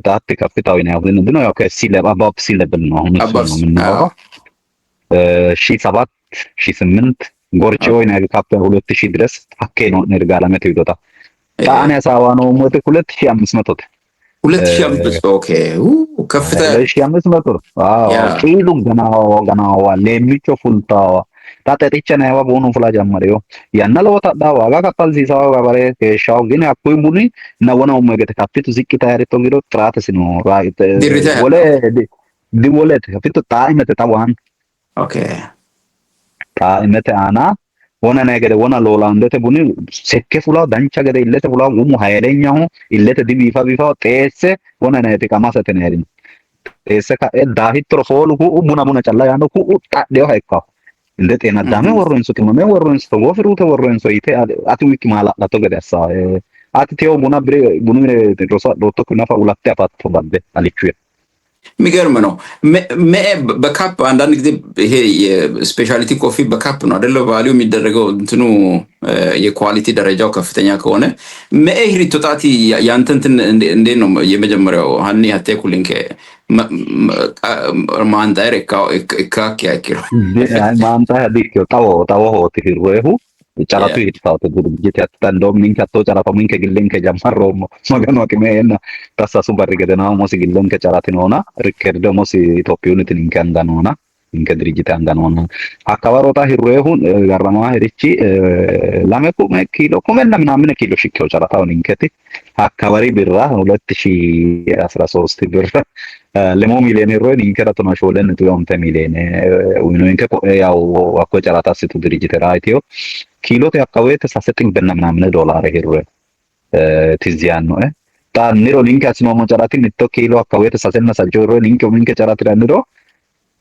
ታት ከፍታው ይናል ግን ነው ከሲ ለባብ ሲለብል ነው አሁን እሱ ነው ምናወራው 7 ጎርቼ ወይና ካፕ 2000 ድረስ አኬ ነው እርጋላመ ተይዶታ ታኔ ሳዋ ነው ሞተ 2500 2005 ኦኬ ከፍታ 2500 አዎ ቂሉ ገናዋ ለሚቾ ፉልታዋ ታጠጥቼ ነው ያው ቦኑ ፍላ ጀመረው ያናለ ወጣ ዋጋ ካፓል ሲሳው ጋባሬ ከሻው ግን አኩይ ቡኒ ነወናው መገተ ካፒቱ ዝቂታ ያሪቶ እንግዶ ጥራትስ ነው ራይት ወለ ዲወለት ካፒቱ ታይመተ ታዋን ኦኬ ታይመተ አና ወና ነገደ ወና ሎላ እንደተ ቡኒ ሰከ ፍላ ዳንቻ ገደ ኢለተ ፍላ ወሙ ሃይለኛው ኢለተ ዲቢፋ ቢፋ ጤሰ ወና ነገደ ከማሰተ ነው ያሪን ጤሰ ካ ዳሂት ትሮፎሉ ቡና ጨላ ያንዶ ጣዴው ሃይካ እንደ ጤና ዳመ ወሮንሱ ከመ ወሮንሱ ተወፍሩ ተወሮንሱ ይቴ አትዊክ ማላ አቶ ገዳሳ አትቴው ቡና ብሬ ቡኑ ሮሳ ሮቶ ኩናፋ ሁለት አፋቶ ባለ አልቹ የሚገርም ነው። በካፕ አንዳንድ ጊዜ ይሄ የስፔሻሊቲ ኮፊ በካፕ ነው አይደለ? ቫልዩ የሚደረገው እንትኑ የኳሊቲ ደረጃው ከፍተኛ ከሆነ መኤህሪ ቶጣቲ ያንተ እንትን እንዴት ነው የመጀመሪያው ሀኒ ሀቴኩሊንከ ማንታይር ካክ ያኪሮ ማንታ ዲክ ታው ሆት ሂሩሁ ጨራቱ ይጣው ድርጅት ያጣንዶም ኒንካ ቶ ጨራታ ሚንከ ግለን ከጀመሮ ማገኑ አቅሜና ታሳሱ በርገደና ሞሲ ግለን ከጨራት ነውና ሪከርድ ሞሲ ኢትዮጵያውነት ኒንካ አንዳነውና ኒንከ ድርጅት አንዳነውና አካባሮታ ሂሩሁ ጋራማ ሄሪቺ ላመኩ ኪሎ ኮመና ምናምን ኪሎ ሽከው ጨራታው ኒንከቲ አካባሪ ብራ 2013 ብር ለሞ ሚሊዮኔር ወይ ኒንከራቶ ማሾለን ቱዮንተ ሚሊዮኔ ወይ ነው እንከ ያው አኮ ጨራታ ሲቱ ድርጅት ራይቲዮ ኪሎት ያካወተ ተሳሰጥኝ በእናምናምን ዶላር ሄሮ ትዚያን ነው ታንሮ ሊንክ አስኖ መጨራቲ ንቶ ኪሎ አካወተ ተሳሰና ሳጆሮ ሊንክ ምን ከጨራቲ ዳንዶ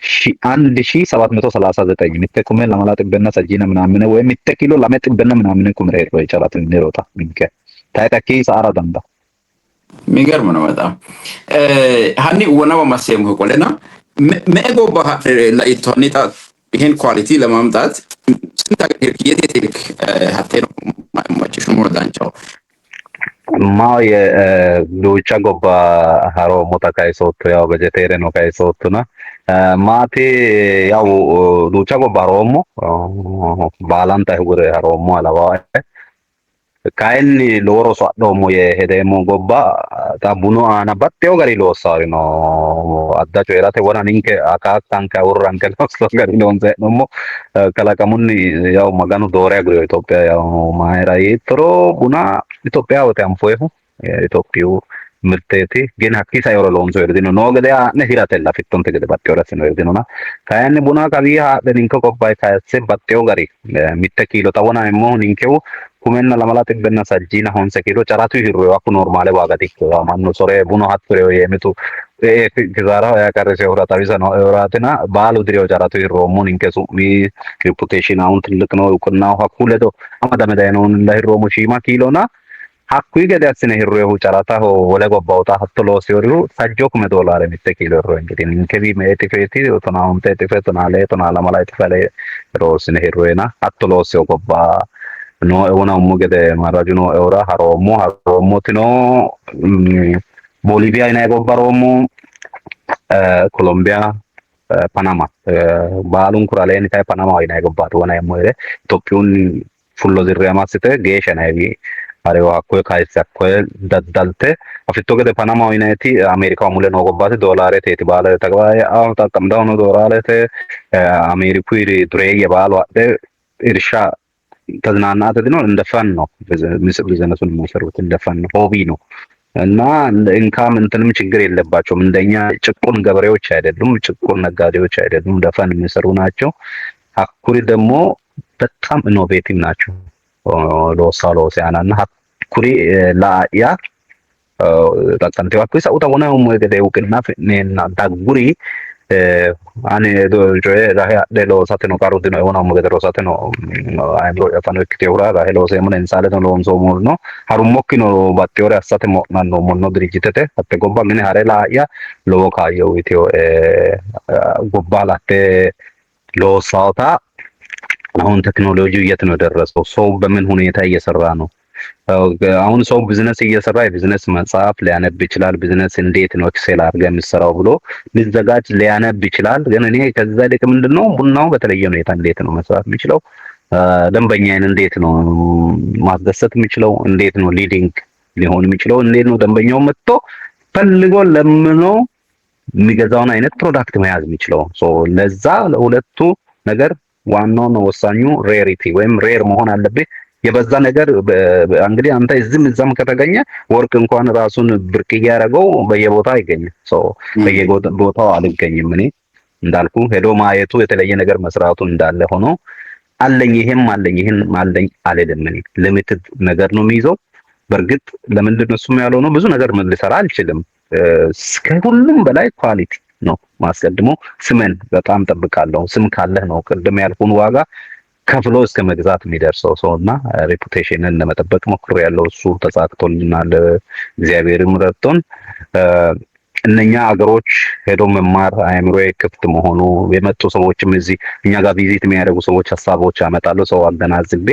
1739 ንተ ኩመ ለማላጥ በእና ሳጂና ምናምን ወይ ንተ ኪሎ ለማጥ በእና ምናምን ኩምረ ሄሮ ጨራቲ ንሮታ ሚንከ ታይታኪ ሳራ ዳንዳ የሚገርም ነው በጣም ሀኒ ወናው ማሰም ቆለና መኤጎ ባህር ለኢቶኒታ ይሄን ኳሊቲ ለማምጣት ስንት የቴቴክ ሀቴ ነው ማጭሽ ሞርዳንቻው ማ የሉቻ ጎባ ሃሮ ሞታ ካይሶት ያው በጀቴሬ ነው ካይሶቱና ማቴ ያው ሉቻ ጎባ ሮሞ ባላንታ ሁረ ሮሞ አላባ kainni loro swaddomo ye hedemo gobba ta bunu ana batteo gari lo sarino adda coyrate wona ninke akakanka urranke lo gari lonse nomo kala kamunni yaw maganu dore agro Ethiopia yaw maera yitro buna Ethiopia wote amfoehu Ethiopia mirteti gen hakki sayoro lonso erdino no gede ne hiratella fittonte gede batteo rasino erdino na kainni buna kavi ha de ninko gobba kaise batteo gari mitte kilo tawona emmo ninkewu kumenna lamalate benna sajjina honse kilo charatu hirro aku normale wagati mannu sore buno hatture yemitu kizara ya karese ora tavisa no oratina balu dirio charatu hirro moninke sumi reputation aunt likno kunna hakule do amada medeno la hirro mushima kilo na hakui gede asine hirro charata ho wole gobbauta hatlo sioriu sajjo come dolare mitte kilo hirro engedi ninke vi meti feti tona onte tefetona le tona lamalate fale rosine hirro na hatlo sio gobba no una umugede marajuno eura haromo tino ቦሊቪያ ይናይጎባሮሙ ኮሎምቢያ ፓናማ ባሉን ኩራሌን ታይ ፓናማ ይናይጎባዶ ወና የሞይረ ኢትዮጵዩን ፉሎ ዝሪያማስተ ጌሸናይቢ አሬዋ ኮ ካይሳ ኮ ዳዳልተ አፍቶ ገደ ፓናማ ይናይቲ አሜሪካ ሙለ ነው ጎባተ ዶላር ቴት ባለ ተግባይ አው ተቀምዳው ነው ዶላር ቴ አሜሪኩ ይሪ ድሬ የባሉ አደ እርሻ ተዝናና ተድኖ እንደፈን ነው ቢዝነሱን የሚሰሩት እንደፈን ሆቢ ነው እና ኢንካም እንትንም ችግር የለባቸውም እንደኛ ጭቁን ገበሬዎች አይደሉም ጭቁን ነጋዴዎች አይደሉም እንደፈን የሚሰሩ ናቸው አኩሪ ደግሞ በጣም ኢኖቬቲቭ ናቸው ሎሳሎ ሲያናና አኩሪ ላያ ታንቴ ዋኩ ሳውታ ወና ሞገደ ውቅና ነና ዳጉሪ አኔ ዶጆ ራያ ደሎ ሳተኖ ካሮት ነው ወና ሞገደ ሮሳተ ነው አይምሮ ያፋኖ ክቴውራ ራሄሎ ሰሞን እንሳለ ነው ሎንሶ ሞል ነው ሀሩሞኪ ነው ባቴውራ አሳተ ሞና ነው ሞኖ ድርጅተተ አተ ጎባ ምን ሀሬላ ያ ሎካ የውቴው ጎባላተ ሎሳውታ አሁን ቴክኖሎጂው የት ነው ደረሰው ሰው በምን ሁኔታ እየሰራ ነው አሁን ሰው ቢዝነስ እየሰራ የቢዝነስ መጽሐፍ ሊያነብ ይችላል ቢዝነስ እንዴት ነው ኤክሴል አድርገህ የምትሰራው ብሎ ሊዘጋጅ ሊያነብ ይችላል ግን እኔ ከዛ ልክ ምንድነው ቡናው በተለየ ሁኔታ እንዴት ነው መስራት የሚችለው ደንበኛዬን እንዴት ነው ማስደሰት የሚችለው እንዴት ነው ሊዲንግ ሊሆን የሚችለው እንዴት ነው ደንበኛው መጥቶ ፈልጎ ለምኖ የሚገዛውን አይነት ፕሮዳክት መያዝ የሚችለው ሶ ለዛ ለሁለቱ ነገር ዋናው ነው ወሳኙ ሬሪቲ ወይም ሬር መሆን አለበት የበዛ ነገር እንግዲህ አንተ እዚህም እዛም ከተገኘ ወርቅ እንኳን ራሱን ብርቅ ያደረገው በየቦታው አይገኝም ሶ በየቦታው አልገኝም እኔ እንዳልኩ ሄዶ ማየቱ የተለየ ነገር መስራቱ እንዳለ ሆኖ አለኝ ይሄን አለኝ አልልም እኔ ሊሚትድ ነገር ነው የሚይዘው በርግጥ ለምንድን ነው እሱም ያለው ነው ብዙ ነገር ልሰራ አልችልም ከሁሉም በላይ ኳሊቲ ነው ማስቀድሞ ስምን በጣም ጠብቃለሁ ስም ካለህ ነው ቅድም ያልኩን ዋጋ ከፍሎ እስከ መግዛት የሚደርሰው ሰውና ሬፑቴሽንን ለመጠበቅ ሞክሮ ያለው እሱ ተሳክቶልናል እግዚአብሔርም ረድቶን እነኛ አገሮች ሄዶ መማር አይምሮ ክፍት መሆኑ የመጡ ሰዎችም እዚህ እኛ ጋር ቪዚት የሚያደርጉ ሰዎች ሐሳቦች ያመጣሉ ሰው አገናዝቤ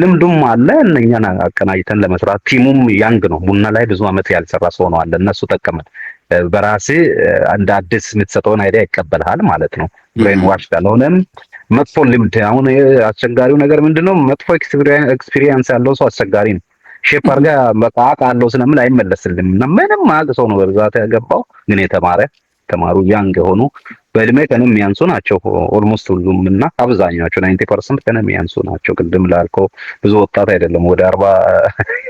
ልምዱም አለ እነኛን አቀናጅተን ለመስራት ቲሙም ያንግ ነው ቡና ላይ ብዙ አመት ያልሰራ ሰው ነው አለ እነሱ ተቀመጥ በራሴ እንደ አዲስ የምትሰጠውን አይዲያ ይቀበልሃል ማለት ነው ብሬን ዋሽ ካልሆነም መጥፎ ልምድ አሁን አስቸጋሪው ነገር ምንድነው መጥፎ ኤክስፒሪየንስ ያለው ሰው አስቸጋሪ ነው ሼፕ አርጋ በቃ አቃለው ስለምን አይመለስልም እና ምንም ማግ ሰው ነው በብዛት ያገባው ግን ተማሩ ያንግ ሆኖ በእድሜ ከነም ያንሱ ናቸው ኦልሞስት ሁሉም እና አብዛኛዎቹ 90% ከነም ያንሱ ናቸው ቅድም ላልከው ብዙ ወጣት አይደለም ወደ 40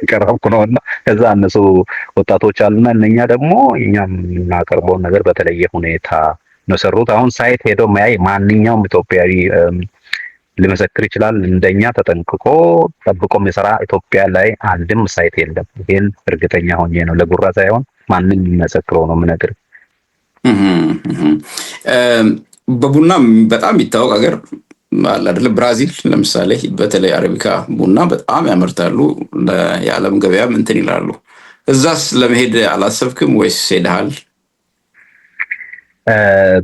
ቀረብኩ ነውና ከዛ እነሱ ወጣቶች አሉና እነኛ ደግሞ እኛም እናቀርበው ነገር በተለየ ሁኔታ ነው ሰሩት አሁን ሳይት ሄዶ ማይ ማንኛውም ኢትዮጵያዊ ሊመሰክር ይችላል እንደኛ ተጠንቅቆ ጠብቆ የሚሰራ ኢትዮጵያ ላይ አንድም ሳይት የለም ይሄን እርግጠኛ ሆኜ ነው ለጉራ ሳይሆን ማንንም የሚመሰክረው ነው ምነግር በቡና በጣም የሚታወቅ ሀገር አለ አይደል ብራዚል ለምሳሌ በተለይ አረቢካ ቡና በጣም ያመርታሉ ለዓለም ገበያም እንትን ይላሉ እዛስ ለመሄድ አላሰብክም ወይስ ሄደሃል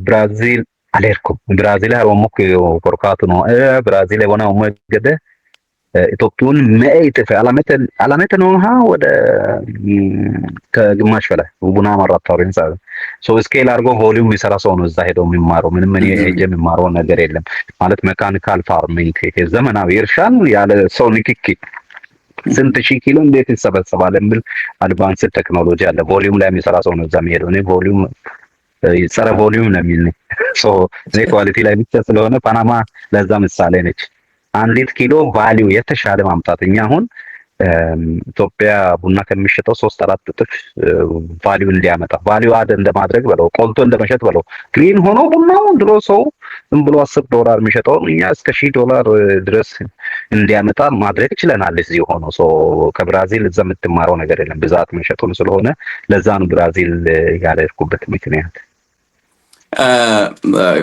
ብራዚል አልሄድኩም ብራዚል አልወሞክ ኮርካቱ ነው ብራዚል የሆነ ወመገደ ኢትዮጵያን መይት አላመተ ነው ወደ ከግማሽ በላይ ቡና ማራታውሪን ሳይሆን ሶ ስኬል አድርጎ ቮሊዩም የሚሰራ ሰው ነው እዛ ሄዶ የሚማረው ምንም እኔ ሄጄ የሚማረው ነገር የለም ማለት ሜካኒካል ፋርሚንግ ዘመናዊ እርሻን ያለ ሰው ንክኪ ስንት ሺህ ኪሎ እንዴት ይሰበሰባል የሚል አድቫንስድ ቴክኖሎጂ አለ ቮሊዩም ላይ የሚሰራ ሰው ነው እዛ የሚሄደው እኔ ቮሊዩም ይሰራ ቮሊዩም ነው የሚል ሶ እኔ ኳሊቲ ላይ ብቻ ስለሆነ ፓናማ ለዛ ምሳሌ ነች አንዲት ኪሎ ቫልዩ የተሻለ ማምጣት እኛ አሁን ኢትዮጵያ ቡና ከሚሸጠው 3-4 እጥፍ ቫልዩ እንዲያመጣ ቫልዩ አድ እንደማድረግ በለው ቆልቶ እንደመሸጥ በለው ግሪን ሆኖ ቡናው ድሮ ሰው ዝም ብሎ $10 የሚሸጠው እኛ እስከ $1000 ድረስ እንዲያመጣ ማድረግ ይችላል እዚህ ሆኖ ሶ ከብራዚል እዛ የምትማረው ነገር የለም ብዛት መሸጡን ስለሆነ ለዛ ነው ብራዚል ያለርኩበት ምክንያት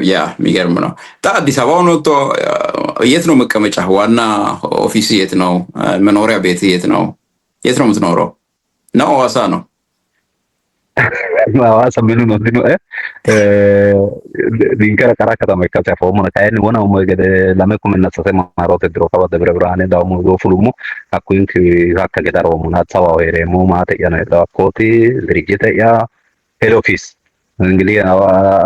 ያ የሚገርም ነው አዲስ አበባ ነው የት ነው መቀመጫ ዋና ኦፊስ የት ነው መኖሪያ ቤት የት ነው የምትኖረው ነው ሐዋሳ ነው hawaasa minu nondino ninkera karaa katama ikkate afoomuna kayinni wona umo gede lame kuminna sase maarote diro kawa Debre Birhaane daawmu go fulummo hakkuinki hakka gedaroomuna Addisaabaho heereemmo maate'yano heedhawo hakkooti dirjite'ya head office እንግዲህ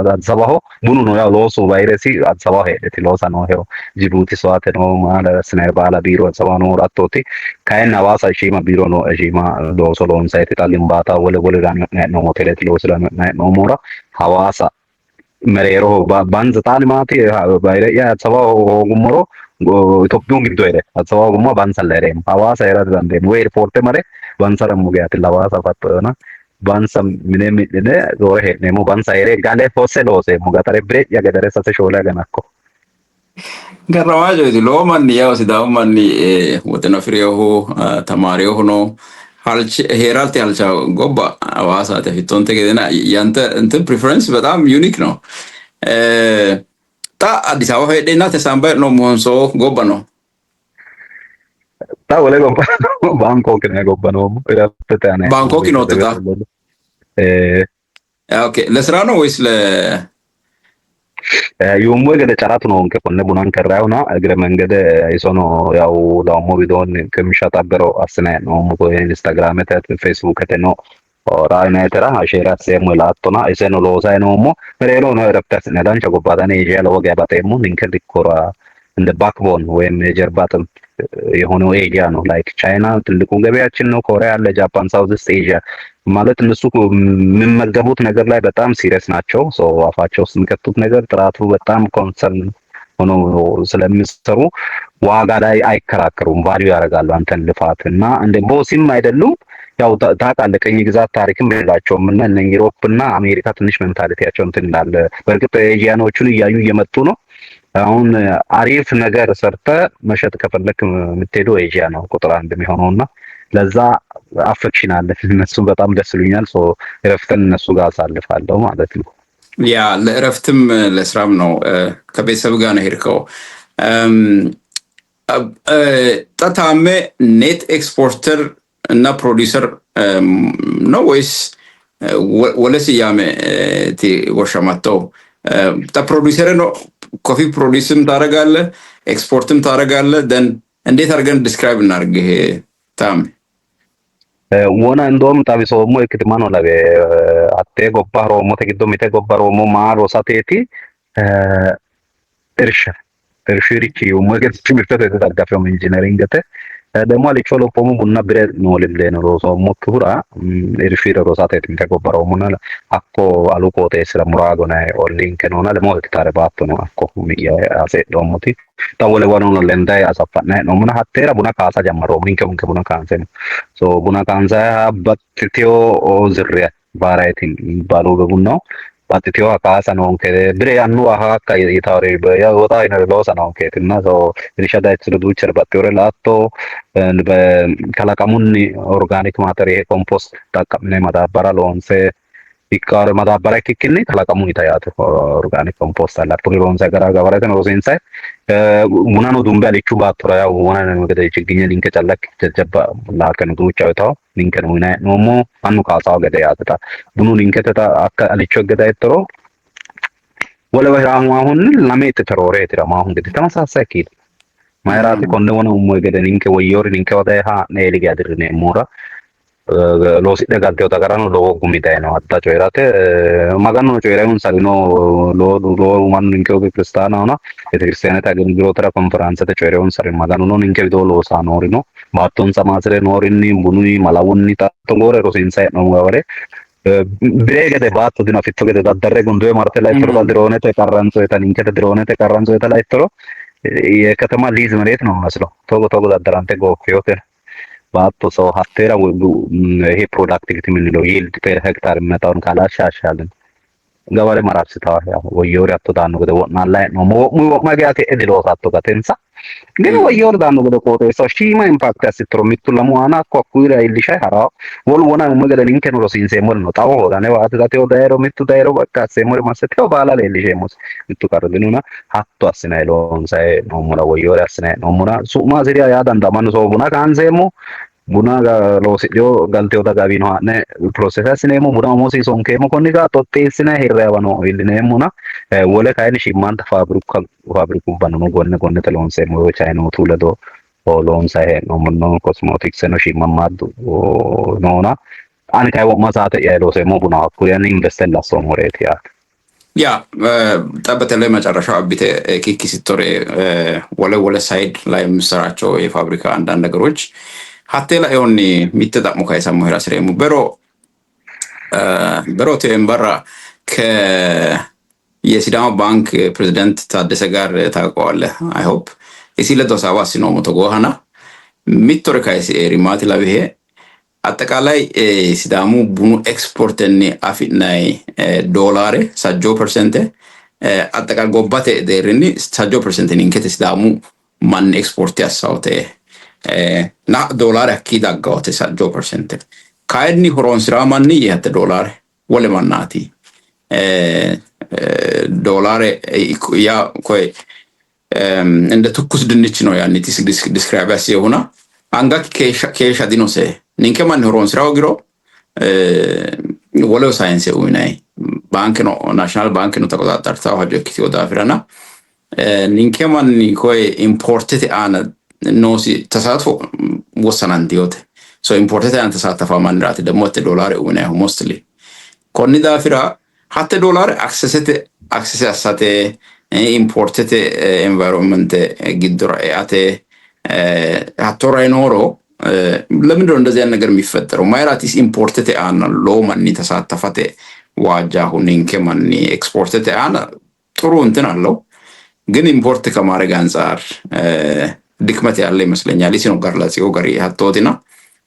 አዲስ አበባ ቡኑ ነው ያው ሎሶ ቫይረሲ አዲስ አበባ ሄደት ሎሳ ነው ሄሮ ጅቡቲ ሰዋት ነው ማለት ስናይ ባላ ቢሮ አዲስ አበባ ነው ራቶቲ ካይና ዋሳ ሺማ ቢሮ ነው ሺማ ሎሶ ሎን ሳይት ጣሊም ባታ ወለ ወለ ጋር ነው ሆቴል ሎሶ ነው ሞራ ሐዋሳ መሬሮ ባንዝ ጣን ማቲ ባይረ ያ አዲስ አበባ ጉመሮ ኢትዮጵያን ግዶ ሄደ አዲስ አበባ ጉማ ባንሰለረ ሐዋሳ ይራድ ዘንደ ወይ ሪፖርት መሬ ባንሰረሙ ጋር ለሐዋሳ ፈጥና bansa mine dove he'neemmo bansa ere gale fosse loose mo gatare bre ya gadare sase shola ganakko garramajo loo manni yaw sidaamu manni woteno firiyohu tamaariyohu no heeralte halcha gobba hawaasate fittonte gedena yante እንትን ፕሪፈረንስ በጣም ዩኒክ ነው ታ አዲስ አበባ ሄደና ተሳምባይ ነው ሞንሶ ጎባ ነው ታ ወለ ጎባ ባንኮክ ነው ጎባ ነው ኢራፍተታኔ ባንኮክ ነው ተታ ኦኬ ለስራ ነው ወይስ ለ ዩሞ ገደ ጨራቱ ነው እንከ ቆነ ቡናን ከራውና እግረ መንገደ አይሶኖ ያው ዳሞ ቪዲዮን ከሚሻጣበረው አስና ነው ሞ ኢንስታግራም ተት ፌስቡክ ተኖ ራይና ተራ አሸራት ሰሙላቶና አይሰኖ ሎሳይ ነው ሞ ሬሎ ነው ረፕታስ ነዳን ቸጎባታኔ ይያለ ወጋ ባተሙ ንከ ዲኮራ እንደ ባክቦን ወይም የጀርባጥም የሆነው ኤሪያ ነው ላይክ ቻይና ትልቁ ገበያችን ነው ኮሪያ አለ ጃፓን ሳውዝ ኢስት ኤዥያ ማለት እነሱ የሚመገቡት ነገር ላይ በጣም ሲሪየስ ናቸው ሶ አፋቸው ውስጥ የሚከቱት ነገር ጥራቱ በጣም ኮንሰርን ሆኖ ስለሚሰሩ ዋጋ ላይ አይከራከሩም ቫልዩ ያደርጋሉ አንተን ልፋትና እንደ ቦሲም አይደሉም ያው ታውቃለህ ቀኝ ግዛት ታሪክም የላቸውም እና እነ ዩሮፕ እና አሜሪካ ትንሽ ሜንታሊቲያቸው እንትን እንዳለ በእርግጥ ኤዥያኖቹን እያዩ እየመጡ ነው አሁን አሪፍ ነገር ሰርተ መሸጥ ከፈለክ የምትሄደው ኤዥያ ነው ቁጥር አንድ የሚሆነውና ለዛ አፍክሽን አለ እነሱ በጣም ደስ ይሉኛል ሶ እረፍትን እነሱ ጋር አሳልፋለሁ ማለት ነው ያ ለእረፍትም ለስራም ነው ከቤተሰብ ጋር ነው ሄድከው ተታሜ ኔት ኤክስፖርተር እና ፕሮዲውሰር ነው ወይስ ወለስ ያመ ቲ ወሻማተው ፕሮዲውሰር ነው ኮፊ ፕሮዲውስም ታረጋለህ ኤክስፖርትም ታረጋለህ ደን እንዴት አድርገን ዲስክራይብ እናርግ ይሄ ታም ወና እንደውም ታቢሶ ሞ እክድማ ነው ለበ አቴ ጎባሮ ሞ ተግዶ ሚተ ጎባሮ ሞ ማሮ ሳቴቲ እርሽሪቺ ሞ ገት ትምህርት ተደጋፈው ኢንጂነሪንግ ገተ ደግሞ አለቾሎ ፖሙ ቡና ብረ ነው ለለ ነው ሮሶ ሞ ኩራ እርሽሪ ሮሳቴቲ ሚተ ጎባሮ ሞ ና አኮ አሉቆ ተስረ ሙራጎ ና ኦሊንክ ነው ና ለሞ ተታረ ባቶ ነው አኮ ሚያ አሴ ዶሞቲ ታወለ ወኖ ነው ለንዳይ አሳፋና ነው ምን ሀቴራ ቡና ካሳ ጀመሮ ምን ከቡና ካንሰ ሶ ቡና ካንሳ በትቴዮ ዝሪያ ቫራይቲ ባሎ በቡናው በትቴዮ ካሳ ነው ብሬ ያኑ አሃ ከይታወሪ ያ ወጣ አይነ ሎሳ ነው ከትና ሶ ሪሻዳ ትሩዱ ቸርባቴ ላቶ በከላካሙን ኦርጋኒክ ማተር ኮምፖስት ታቀምነ ማዳበራ ሎንሴ ይካር ማዳበራ ክክኒ ከላካሙን ይታያት ኦርጋኒክ ኮምፖስት አላ ፕሮግራም ሰገራ ጋባራተ ነው ሴንሳይ ሙናኖ ዱምባ ለቹ ባትራ ያው ወና ነው ገደ ችግኝ ሊንከ ጨለክ ተጀባ ላከን ዱቻው ታው ሊንከን ሙና ኖሞ አኑ ካሳው ገደ ያታ ቡኑ ሊንከ ተታ አካ አልቾ ገደ አይተሮ ወለ ወራሙ አሁን ለሜት ተሮሬ ተራማ አሁን ገደ ተመሳሳይ ኪድ ማይራቲ ኮንደ ወና ሞ ገደ ሊንከ ወዮር ሊንከ ወደ ሀ ነይልግ ያድርነ ሞራ ሎሲ ደጋቴው ተቀራኑ ሎ ጉሚታይ ነው አጣ ጮይራቴ ማጋኑ ጮይራዩን ሳሊኖ ሎ ማን ንንከው ክርስቲያና ሆና የክርስቲያናት አገልግሎት ተራ ኮንፈረንስ ተጮይራዩን ሳሪ ማጋኑ ነው ንንከው ዶ ሎ ሳኖሪ ነው ባቶን ሰማስረ ኖሪኒ ቡኑኒ ማላውኒ ታቶጎረ ሮሲንሳይ ነው ወሬ ብሬገደ ባቶ ዲና ፊቶ ገደ ዳደረ ጉንዶ ማርተ ላይ ተሮ ድሮነ ተቀራንሶ የታኒንከ ድሮነ ተቀራንሶ የታላይ ተሮ የከተማ ሊዝ መሬት ነው መስሎ ቶጎ ቶጎ ዳደራንተ ጎፊዮቴ ባቶ ሰው ሀቴራ ይሄ ፕሮዳክቲቪቲ የምንለው ይልድ ፐር ሄክታር የሚመጣውን ካላሻሻልን ገበሬ ማራብስታው ያው ወየወር አጥቷን ወደ ወና ላይ ነው ማጋቴ እድሎት አጥቷ ተንሳ ግን ወየወር ዳን ወደ ቆቶ ሰው ሺማ ኢምፓክት አስተሮ ሚቱ ለሙአና ኮኩራ ይልሻ ሀራ ወልወና መገደ ሊንከን ሮሲን ሴሞል ነው ታው ሆዳኔ ዋትታቴው ዳይሮ ሚቱ ዳይሮ በቃ ሴሞል ማሰተው ባላ ላይ ልጄሞስ ሚቱ ካርልኑና ሀቶ አስናይሎን ሳይ ነው ሙላ ወየወር አስናይ ነው ሙላ ሱማ ዝሪያ ያዳንዳ ማን ሰው ቡና ካንሴሞ buna loosidhoo galteewota gabiin ho'anne piroosesasineemmo buna omoosiisonkeemmo konnigaa xoxxeessine hirreewano iillineemmona wole kayinni shimmanta faabirikubbanno gonne loonseemmo yoo chayinootu ledo loonsayi hee'noommono kosmootikseno shimmammaaddu noona ani kayi wo'ma saate yayi looseemmo buna hakkuri ani investe lassoomoreeti yaate. ያ በተለይ መጨረሻው አቢቴ ኪኪ ሲቶሬ ወለ ሳይድ ላይ የምሰራቸው የፋብሪካ አንዳንድ ነገሮች ሀቴ ላይ ሆኒ ሚተጣሙ ካይሰሙ ሄራ ስሬሙ በሮ ቴምበራ የሲዳማ ባንክ ፕሬዚደንት ታደሰ ጋር ታውቀዋለህ። አይ ሆፕ የሲለቶ ሳባ ሲኖሞ ተጎሃና ሚቶሬ ካይሲ ሪማት ላብሄ አጠቃላይ ሲዳሙ ቡኑ ኤክስፖርትን አፊናይ ዶላር ሳጆ ፐርሰንት አጠቃል ጎባቴ ደርኒ ሳጆ ፐርሰንት ንከተ ሲዳሙ ማን ኤክስፖርት ያሳውተ ና ዶላር አኪዳ ጋውተ ሳጆ ፐርሰንት ካይድኒ ሆሮን ስራ ማን ይያተ ዶላር ወለ ማናቲ ዶላር ያ ኮይ እንደ ትኩስ ድንች ነው ያንቲ ዲስክራይብ ያሲሆና አንጋ ኬሻ ዲኖሴ ninke man horon siraw giro wala science uinay bank no national bank no takodatarta hajo kiti odafirana ninke man ni koy imported ana no si tasatfo wosanandiote so imported ana tasatafa man rat demote dollar uinay mostly konni dafira hatte dollar access asate imported environment gidro ate hattora inoro ለምንድነው እንደዚህ አይነት ነገር የሚፈጠረው? ማይራቲስ ኢምፖርትድ አና ሎማኒ ተሳተፈተ ዋጃ ሁኒንከ ማኒ ኤክስፖርትድ አና ጥሩ እንትን አለው ግን ኢምፖርት ከማድረግ አንፃር ድክመት ያለ ይመስለኛል። ሲኖ ጋር ላሲዮ ጋር ያቶቲና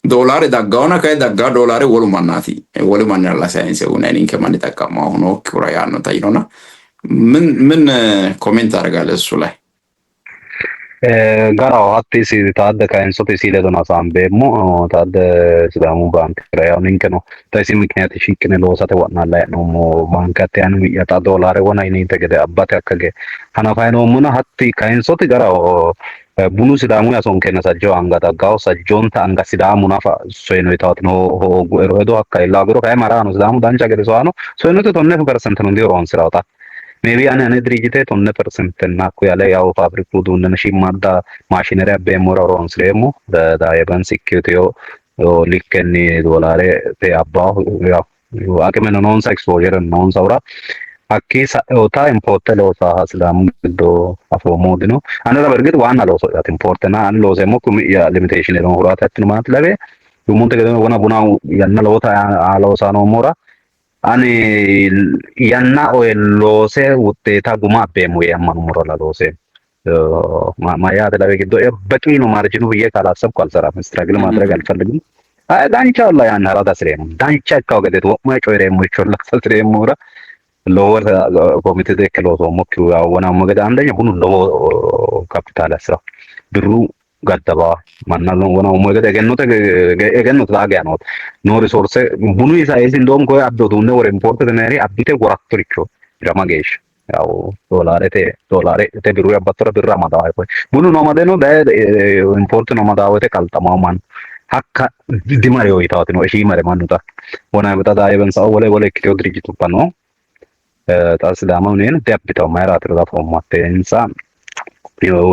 ዶላር ዳጋውና ከዳጋ ዶላር ወሉ ማን ያላ ሳይንስ ሁኒንከ ማኒ ተቀማው ነው ኩራ ያኖ ታይኖና ምን ኮሜንት አደርጋለሁ እሱ ላይ gara hatti si taadde kainsote si ledona sambeemmo taadde Sidaamu bank rayaw ninkeno taysi mikniyati shiqqine loosate wa'nalla hee'noommo bankate ani wi'yata doolare wona ininte gede abbate akkage hanafaynoommono hatti kainsote gara bunu Sidaamu yasonkenna sajjo anga daggawo sajjonta anga Sidaamu nafa soynoytawatino hooggu eroedo hakka illagiro kayi marano Sidaamu dancha gede soano soynote 1% no ndi horonsirawta maybe ane dirigite 1% na ko yale yaw fabriku dunne shimmadda machinery abbeemmora horonsiremmo da yeban sikkiyo likkenni dolare pe abba ya akeme non sa exposure non saura akki ota import lo sa Sidaamu do afo modino anara bergit wana lo so that import na an lo semo kum ya limitation no hurata tinmat lave yumunte gede wona buna yanna lo ta alo sa no mora ani yanna o lose ውጤታ ጉማ በሙ ያማኑሮ ላሎሴ ማያ ተላበ ግዶ በቂ ነው ማርጂኑ ብዬ ካላሰብኩ አልሰራም ስትራግል ማድረግ አልፈልግም ዳንቻ ላይ ያና ራዳ ስሬም ዳንቻ ካው ገደት ወማ ጮይሬ ሞቾላ ስሬም ሞራ ሎወር ኮሚቴ ደከሎቶ ሞክሩ ያወና መገዳ አንደኛ ሁሉ ሎ ካፒታል አስራ ብሩ ጋደባ ማናሎ ወና መገዳ ገኖት ዳጋ ነው ኖ ሪሶርስ ቡኑ ይሳይስ እንደውም ኮይ አብዶቱነ ወር ኢምፖርት ተነሪ አብቴ ወራክቶሪቾ ራማጌሽ ያው ዶላሬ ብሩ ያባተረ ብራ ማዳው ኮይ ቡኑ ነው ማደኖ ኢምፖርት ነው ማዳው ተካልጣማው ማን ሀካ ዲማሪዮ ይታወት ነው እሺ ማረ ማኑታ ወና በታዳ የበንሳው ወለ ክቲዮ ድርጅቱ ባኖ ታስዳማው ነን ደብታው ማይራት ረዳፎ ማቴንሳ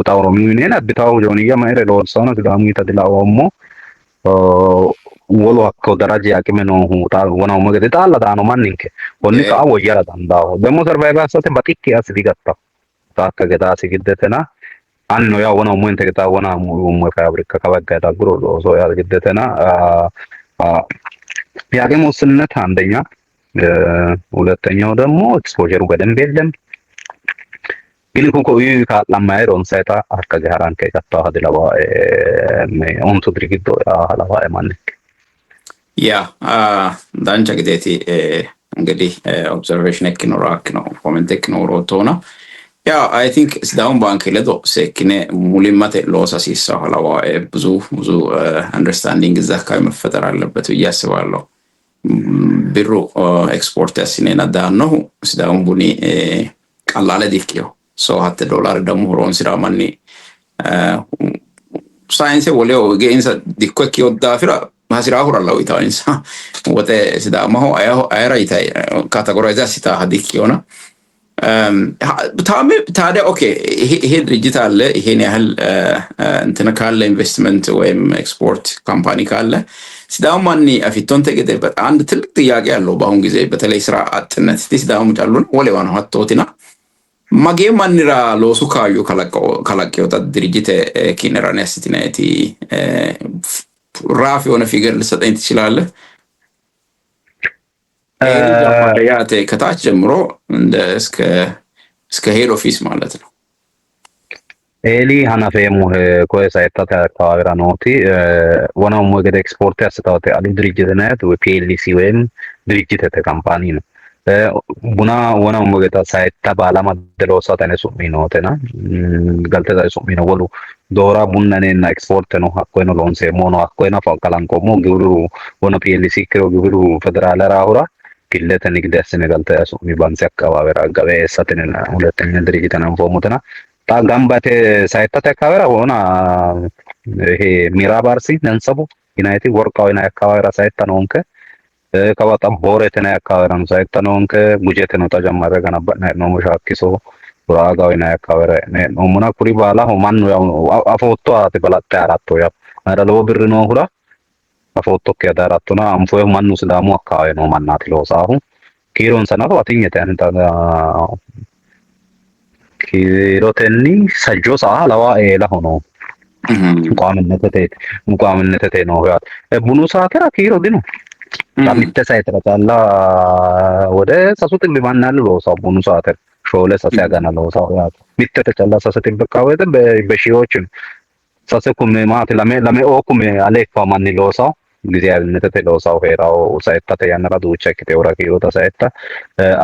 ታውሮ ሚኔና ብታው ጆኒያ ማይረ ሎርሶና Sidaamu ተድላውሞ ወሎ አኮ ደረጃ ያቅመ ነው ሁታ ወናው መገደ ታላ ዳኖ ማንንከ ወኒ ካው ወያራ ዳንዳው ደሞ ሰርቫይቭ አሰተ በጥቂ ያስዲጋታ ታከ ገዳ ሲግደተና አን ነው ያው ወናው ሞንተ ገዳ ወና ሞ ፋብሪካ ከበጋዳ ግሮ ሶ ያ ግደተና ያገሞ ስነት አንደኛ ሁለተኛው ደግሞ ኤክስፖዠሩ በደንብ የለም ግን ኮኮ ካላማይ ሮንሳይታ አርከጋራን ከቀጣ ሀደላባ ኦንቱ ድሪግዶ አላባ ማንክ ያ ዳንቻ ግዴቲ እንግዲህ ኦብዘርቬሽን ኤክኖራክ ነው ኮሜንት ኤክኖሮቶና ያ አይ ቲንክ Sidaamu bank ለዶ ሰኪኔ ሙሊማቴ ሎሳ ሲሳ አላባ ብዙ አንደርስታንዲንግ እዛ አካባቢ መፈጠር አለበት ብዬ አስባለሁ። ብሩ ኤክስፖርት ያሲኔና ዳኖ Sidaamu ቡኒ ቀላለ ዲክዮ so hatte dollar damu horon sira manni ሳይንስ ወሌው ጌንሰ ዲኮክ ይወዳ ፍራ ማሲራ ሁራላው ይታንሳ ወተ ሲዳማው አይራ ይታይ ካቴጎራይዛ ሲታ ሀዲክ ይሆና ታዲያ ኦኬ ይሄ ድርጅት አለ ይሄን ያህል እንትን ካለ ኢንቨስትመንት ወይም ኤክስፖርት ካምፓኒ ካለ ሲዳማኒ አፊቶን ተገደ አንድ ትልቅ ጥያቄ ያለው በአሁን ጊዜ በተለይ ስራ አጥነት ሲዳሙ ጫሉን ወሌዋን ሀቶቲና ማጌ ማንራ ሎሱ ካዩ ከላቀው ድርጅት ኪነራን ያስቲናይቲ ራፍ የሆነ ፊገር ልሰጠኝ ትችላለህ? ያቴ ከታች ጀምሮ እንደ እስከ ሄድ ኦፊስ ማለት ነው። ኤሊ ሀናፌሙ ኮይሳ የታታ አካባቢራ ነውቲ ወናው ሞገደ ኤክስፖርት ያስታውተ አሊ ድርጅት ነት ወይ ፒኤልሲ ወይም ድርጅት ካምፓኒ ነው ቡና ወናው ሞገታ ሳይታ ባላማ ደሎሳ ተነሱ ሚኖተና ጋልተዛ ሱ ሚኖ ወሉ ዶራ ቡናኔና ኤክስፖርት ነው አኮይኖ ሎንሴ ሞኖ አኮይና ፈቃላንቆ ሞ ግብሩ ወና ፒኤልሲ ክሮ ግብሩ ፌደራል ራሁራ ግለተ ንግድ ያስነጋልተ ያሱ ሚባንሲ አካባቢራ ገበ ሰተነና ሁለተኛ ድርጅት ነው ፎሙተና ታጋምባቴ ሳይታ አካባቢራ ሆና ይሄ ሚራባርሲ ነንሰቡ ዩናይትድ ወርቃዊና አካባቢራ ሳይታ ነውንከ ከወጣም ቦሬተና አካባቢራ ነው ሳይታ ነውንከ ጉጀተ ነው ተጀመረ ገናባና ነው መሻኪሶ ወራጋዊና አካባቢራ ነው ሙና ኩሪ ባላ ማን ነው አፎቶ አትበላጣ አራቶ ያ አራሎ ብር ነው ሁላ አፎቶ ከዳራቶና አምፎ ማን ነው ስዳሙ አካባቢ ነው ማናት ለውሳሁ ኪሮን ሰናቶ አትኝተ አንታ ኪሮተኒ ሰጆሳ ለዋ ኤላ ሆኖ ሙቋምነቴ ነው ያ ቡኑ ሳከራ ኪሮ ዲኑ ታሚተ ሳይተራ ታላ ወደ ሰሱት ቢማናል ለውሳው ቡኑ ሳከራ ሾለ ሰሲያጋና ለውሳው ያ ሚተ ተቻላ ሰሰት በቃወደ በሺዎች ሰሰኩም ማት ለሜ ኦኩም አሌፋ ማን ለውሳው ጊዜያዊነት ተለውሳው ሄራው ሳይታ ተያነራ ዱቻ ከቴውራ ኪሮታ ሳይታ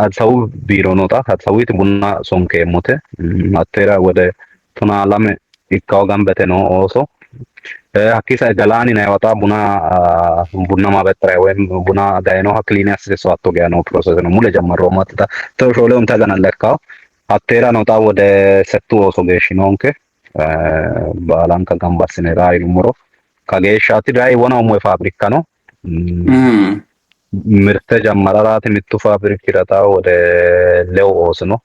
አልሳው ቢሮ ኖታ አልሳዊት ቡና ሶንከ ሞተ አቴራ ወደ ቱና አላም ይካው ጋምበተ ነው ኦሶ አኪሳ ገላኒ ነው ያወጣ ቡና ማበጥሪያ ወይም ቡና ዳይኖ ክሊን ያስሰዋቶ ጋር ነው ፕሮሰስ ነው ሙለ ጀመሮ ማጥታ ተሾለውም ተገናለካው አቴራ ኖታ ወደ ሰቱ ኦሶ ገሽ ነውንከ ባላንካ ጋምባስኔ ራይ ሙሮ ካገሻቲ ዳይ ወናው ሞይ ፋብሪካ ነው ምርተ ጀመራራት ምቱ ፋብሪካ ወደ ሌው ኦስ ነው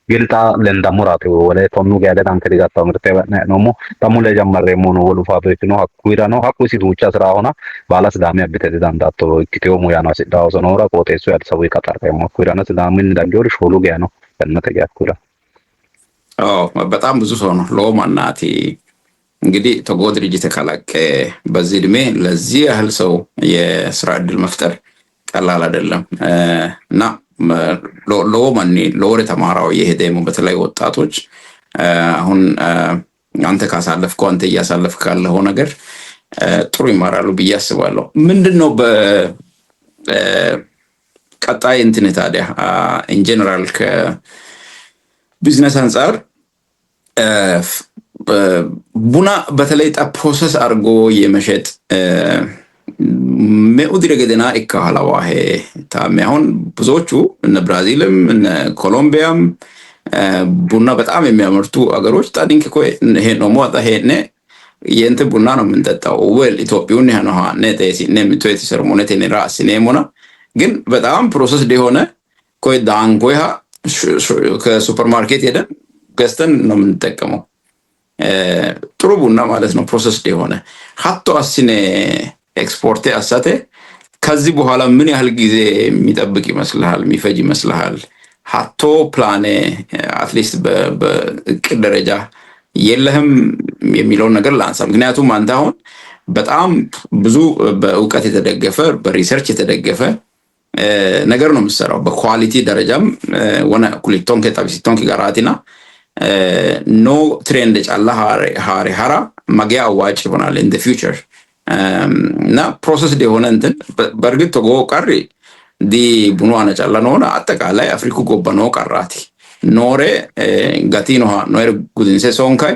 ግልጣ ለንዳሙራቱ ወለ ቶኑ ጋር ዳን ከዲጋታ ምርተ ነው ሞ ታሙለ ጀመረ ሞኖ ወሉ ፋብሪካ ነው አኩይራ ነው አኩሲ ዱቻ ስራ ሆና ባላስ ዳሚ አብተ ዳንዳቶ ኪቴው ሞያ ነው ሲዳው ሶኖራ ቆቴሱ ያድሰው ይቀጣር ከሞ አኩይራ ነው ዳምን ዳጆር ሾሉ ጋር ነው በነተ ያኩራ በጣም ብዙ ሰው ነው ሎማናቲ እንግዲህ ተጎ ድርጅት ካላቀ በዚህ እድሜ ለዚህ ያህል ሰው የስራ እድል መፍጠር ቀላል አይደለም እና ሎማኒ ሎሬ ተማራው የሄደሙ በተለይ ወጣቶች አሁን አንተ ካሳለፍከው አንተ እያሳለፍክ ካለው ነገር ጥሩ ይማራሉ ብዬ አስባለሁ። ምንድነው በቀጣይ እንትን ታዲያ ኢን ጀነራል ከቢዝነስ አንፃር ቡና በተለይ ፕሮሰስ አድርጎ የመሸጥ ሜኡዲረ ገደና ኢካላዋሄ ታሚያውን ብዙዎቹ እነ ብራዚልም እነ ኮሎምቢያም ቡና በጣም የሚያመርቱ አገሮች ታዲንክ ኮይ ይሄ ነው ሞታ ሄኔ የንተ ቡና ነው የምንጠጣው ወል ኢትዮጵያውን ያነው ነቴሲ ነምቶት ሰርሞኔት ነራስ ነሞና ግን በጣም ፕሮሰስ ዲሆነ ኮይ ዳንጎያ ከሱፐርማርኬት ሄደን ገዝተን ነው የምንጠቀመው ጥሩ ቡና ማለት ነው ፕሮሰስ ዲሆነ ሀቶ አስኔ ኤክስፖርት አሳተ ከዚህ በኋላ ምን ያህል ጊዜ የሚጠብቅ ይመስልሃል የሚፈጅ ይመስልሃል ሀቶ ፕላኔ አትሊስት በእቅድ ደረጃ የለህም የሚለው ነገር ላንሳ ምክንያቱም አንተ አሁን በጣም ብዙ በእውቀት የተደገፈ በሪሰርች የተደገፈ ነገር ነው የምትሰራው በኳሊቲ ደረጃም ወና ኩሊቶን ከታቢሲቶን ከጋራቲና ኖ ትሬንድ ጫላ ሃራ ማጊያ አዋጭ ይሆናል in the future እና ፕሮሰስ የሆነ እንትን በርግጥ ተጎ ቀሪ ዲ ቡኗና ጫላ ነው አጠቃላይ አፍሪካ ጎበኖ ቀራቲ ኖሬ ጋቲኖ ኖር ጉድንሴ ሶንካይ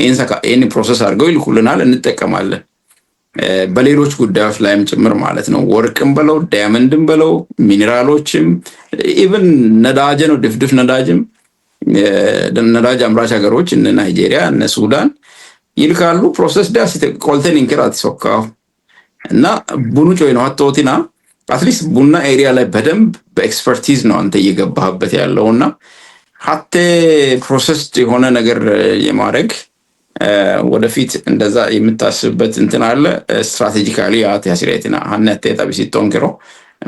ኢንሳካ ኤኒ ፕሮሰስ አድርገው ይልኩልናል እንጠቀማለን በሌሎች ጉዳዮች ላይም ጭምር ማለት ነው ወርቅም በለው ዳይመንድም በለው ሚኒራሎችም ኢቭን ነዳጅ ነው ድፍድፍ ነዳጅም ነዳጅ አምራች ሀገሮች እነ ናይጄሪያ እነ ሱዳን ይልካሉ ፕሮሰስ ዳስ ቆልተን እንከራት ሶካው እና ቡኑ ጮይ ነው አጥቶቲና አትሊስት ቡና ኤሪያ ላይ በደንብ በኤክስፐርቲዝ ነው አንተ እየገባህበት ያለውና ሀቴ ፕሮሰስ የሆነ ነገር የማድረግ ወደፊት እንደዛ የምታስብበት እንትን አለ ስትራቴጂካሊ አት ያሲሬትና ሀነቴ ታቢሲቶን ከሮ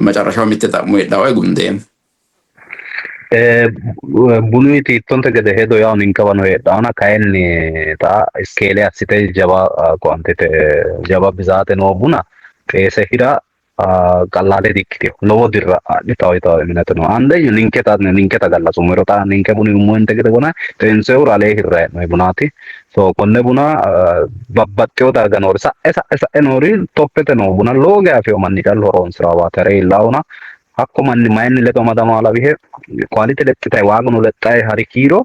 መጨረሻው የሚተጣሙ የዳዋይ ጉንዴም bunuiti ittonte gede hedo yaw ninkawano heedhaana kayinni ta iskeele assite jaba quantite jaba bizaate noo buna xeese hira qallaale dikkite lowo dirra adhitawo minete no andeyu ninketa galla sumero ta ninke buni ummoente gede gona xeense ura lee hirra he'noyi bunaati so konne buna babbaxxewo darga noori sa'e noori toppete noo buna lowo geya afewo manni callu horonsirawaate hare illaawona hakko manni mayinni ledo amadamaala bihe quality lexxitayi waaguno lexxayi hari kiiro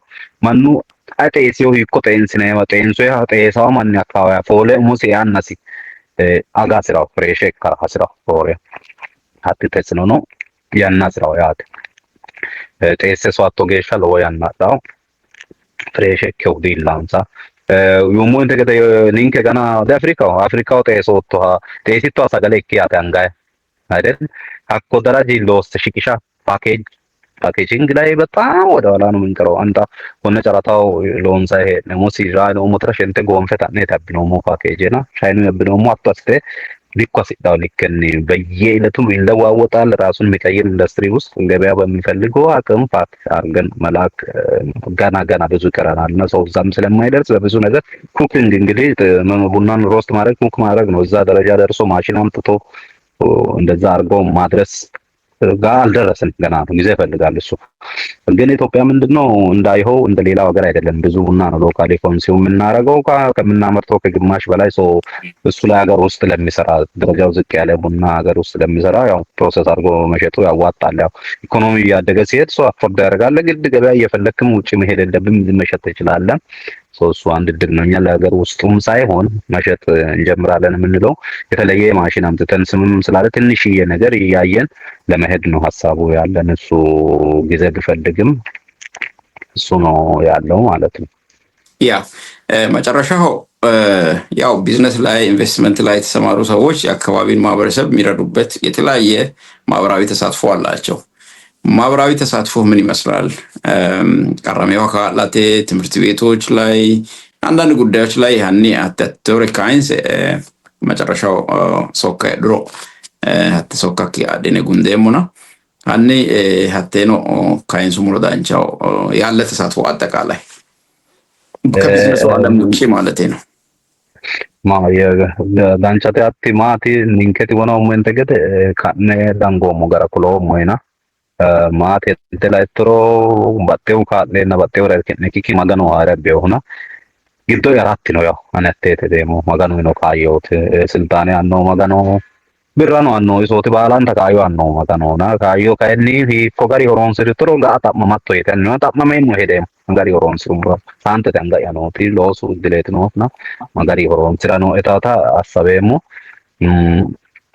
mannu xeesiyo hiikko xeensineema xeensoyiha xeesawo manni akkawaya foole umosi eannasi aga hasirawo freeshe ikkara hasirawo roore hatti tessinono yanna hasirawo yaate xeesse so hatto geeshsha lowo yanna adhawo freeshe ikkewu diillaansa yummointe gede ninke gana de afrikaho xeesoottoha xeesittoha sagale ikki yaate angaye አይደል hakko daraji looste shiqisha packaging ላይ በጣም ወደ ኋላ ነው የምንቀረው አንተ ሆነ ጨራታው ሎንሳ ነው ሲራ ነው ሞትራ ሸንተ ጎንፈታ ነው ታብነው ሞ ፓኬጅና ሻይኑ ያብነው ሞ አጥተስተ ሊኳስ ይዳው ሊከን በየዕለቱ ይለዋወጣል ራሱን የሚቀይር ኢንዱስትሪ ውስጥ ገበያ በሚፈልገው አቅም ፓክ አርገን መላክ ገና ብዙ ይቀራናል እና ሰው ዛም ስለማይደርስ በብዙ ነገር ኩኪንግ እንግዲህ ቡናን ሮስት ማድረግ ኩክ ማድረግ ነው እዛ ደረጃ ደርሶ ማሽን አምጥቶ እንደዛ አርጎ ማድረስ ጋር አልደረስን ገና ነው ጊዜ ይፈልጋል እሱ ግን ኢትዮጵያ ምንድነው እንዳይሆው እንደሌላው ሀገር አይደለም ብዙ ቡና ነው ሎካሊ ኮንሱም የምናረገው ከምናመርተው ከግማሽ በላይ ሰው እሱ ላይ ሀገር ውስጥ ለሚሰራ ደረጃው ዝቅ ያለ ቡና ሀገር ውስጥ ለሚሰራ ያው ፕሮሰስ አድርጎ መሸጡ ያዋጣል ያው ኢኮኖሚ ያደገ ሲሄድ ሰው አፎርድ ያደርጋል ግድ ገበያ እየፈለክም ውጪ መሄድ የለብም መሸጥ ትችላለህ እሱ አንድ ድል ነው እኛ ለሀገር ውስጡም ሳይሆን መሸጥ እንጀምራለን የምንለው የተለየ ማሽን አምጥተን ስምም ስላለ ትንሽዬ ነገር እያየን ለመሄድ ነው ሐሳቡ ያለን እሱ ጊዜ ቢፈልግም እሱ ነው ያለው ማለት ነው ያ መጨረሻው ያው ቢዝነስ ላይ ኢንቨስትመንት ላይ የተሰማሩ ሰዎች የአካባቢን ማህበረሰብ የሚረዱበት የተለያየ ማህበራዊ ተሳትፎ አላቸው ማህበራዊ ተሳትፎ ምን ይመስላል ቀራሚው ካላቴ ትምህርት ቤቶች ላይ አንዳንድ ጉዳዮች ላይ ያኔ አተቶሪ ካይንስ መጨረሻው ሶካ ድሮ አተሶካ ኪአደነ ጉንዴሙና አኔ ሀቴኖ ካይንሱ ሙረዳንቻው ያለ ተሳትፎ አጠቃላይ ከቢዝነሱ ዓለም ውጪ ማለት ነው ዳንቻቴ አቲ ማቲ ኒንከቲ ወናው ሞንተገደ ካነ ዳንጎሞ ገራኩሎ ሞይና maate della ettoro battew kaadlenna battew rekki magano arabeehuna giddo yaratti no yo anettete demo magano ino kaayot siltaane anno magano birrano anno isoti baalanta kaayo anno magano na kaayo kaenni hiikko gari horonsiritoro ga tapma matto yetenno tapma memo hedem magari horonsirumro sante tanga yanoti loosu diletno na magari horonsirano etata assabeemo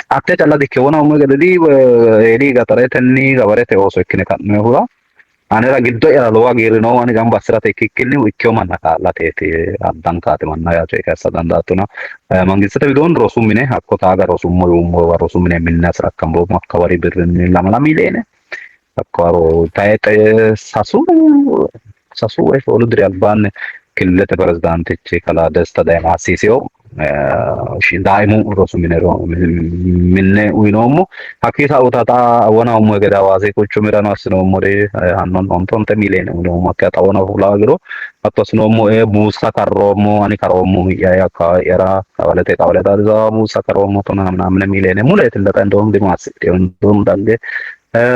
atte calla dikke wona umme gededi eri gataretenni gabarete ooso ikkine kanne hura anera giddo era lowa girino ani gamba asirate ikkikkinni ikkeo manna kaa'lateeti addankaate manna yaa coy kassa dandaatuna mangistete widoon rosu mine hakko taaga rosummo yummo rosu mine minna asrakkambo makkawari birrinni lamala mileene hakko aro taete sasu e folu diri albaanne killete prezidantichi kala desta daymaasisiyo daimu rosu minero minne uinomo hakita utata wona ummo geda wase kuchu mirano asinomo de hannon ontonte milene uinomo akata wona fulagiro atosnomo e musa karomo ani karomo ya ka era kawaleta za musa karomo to namne milene mulet ndata ndom de masite ndom dalde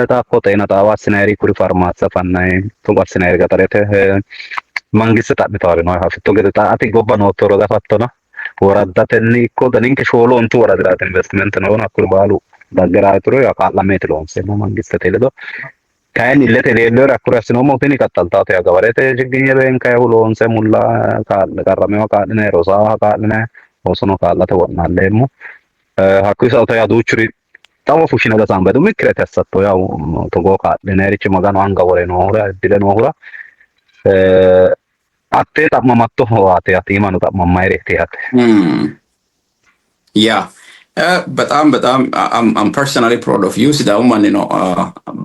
ta kotena ta wasineri kuri farmasa fannai to wasineri gatarete mangiste tabitore no hafito geda ta ati gobba no toro da fatto no ወራዳተኒ እኮ ደንከ ሾሎ እንቱ ወራዳት ኢንቨስትመንት ነው አኩል ባሉ ዳገራትሮ ያቃላሜት ሎንስ ነው መንግስት ተለዶ ካይን ለተ ለሎ አኩራስ ነው ሞተኒ ቀጣልታው ያገባረተ ጅግኝ በእንካ ሁሎንስ ሙላ ካል ቀራሜው ካልነ ሮሳ ካልነ ወሰኖ ካላተ ወናለሙ አኩሳው ያዱቹሪ ታው ፉሽና ለሳምበዱ ምክረት ያሰጥቶ ያው ተጎ ካልነ ሪች ማጋን አንጋ ወሬ ነው ሆራ ድለ ነው ሆራ Atte tapmamatto hoate ati manu tapmamairete ate. Yeah. በጣም I'm personally proud of you ሲዳው ማን ነው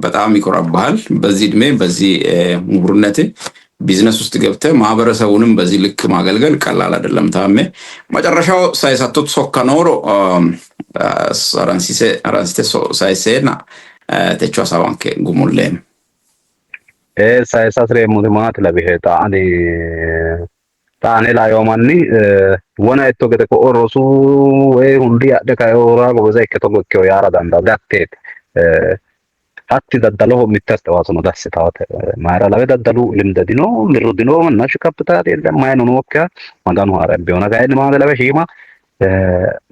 በጣም ይኮራብሃል በዚህ እድሜ በዚህ ምሁርነት ቢዝነስ ውስጥ ገብተህ ማህበረሰቡንም በዚህ ልክ ማገልገል ቀላል አይደለም። ታሜ መጨረሻው ሳይሳቶት ሶካ ኖሮ አራንሲቴ ሳይሴና ተቹ አሳባንከ ጉሙለም ሳይሳስሬ ሙቲማት ለብሄታ አኔ taane la yomanni wona etto gede ko orosu e hundi adde kayora goza ikketo gokkeo yara danda gattet hatti daddaloho mittaste wasono dasse tawate maara lawe daddalu limdadino mirudino mannash kapitaali maayno nokka maganu arabbiona gaayni maade lawe shima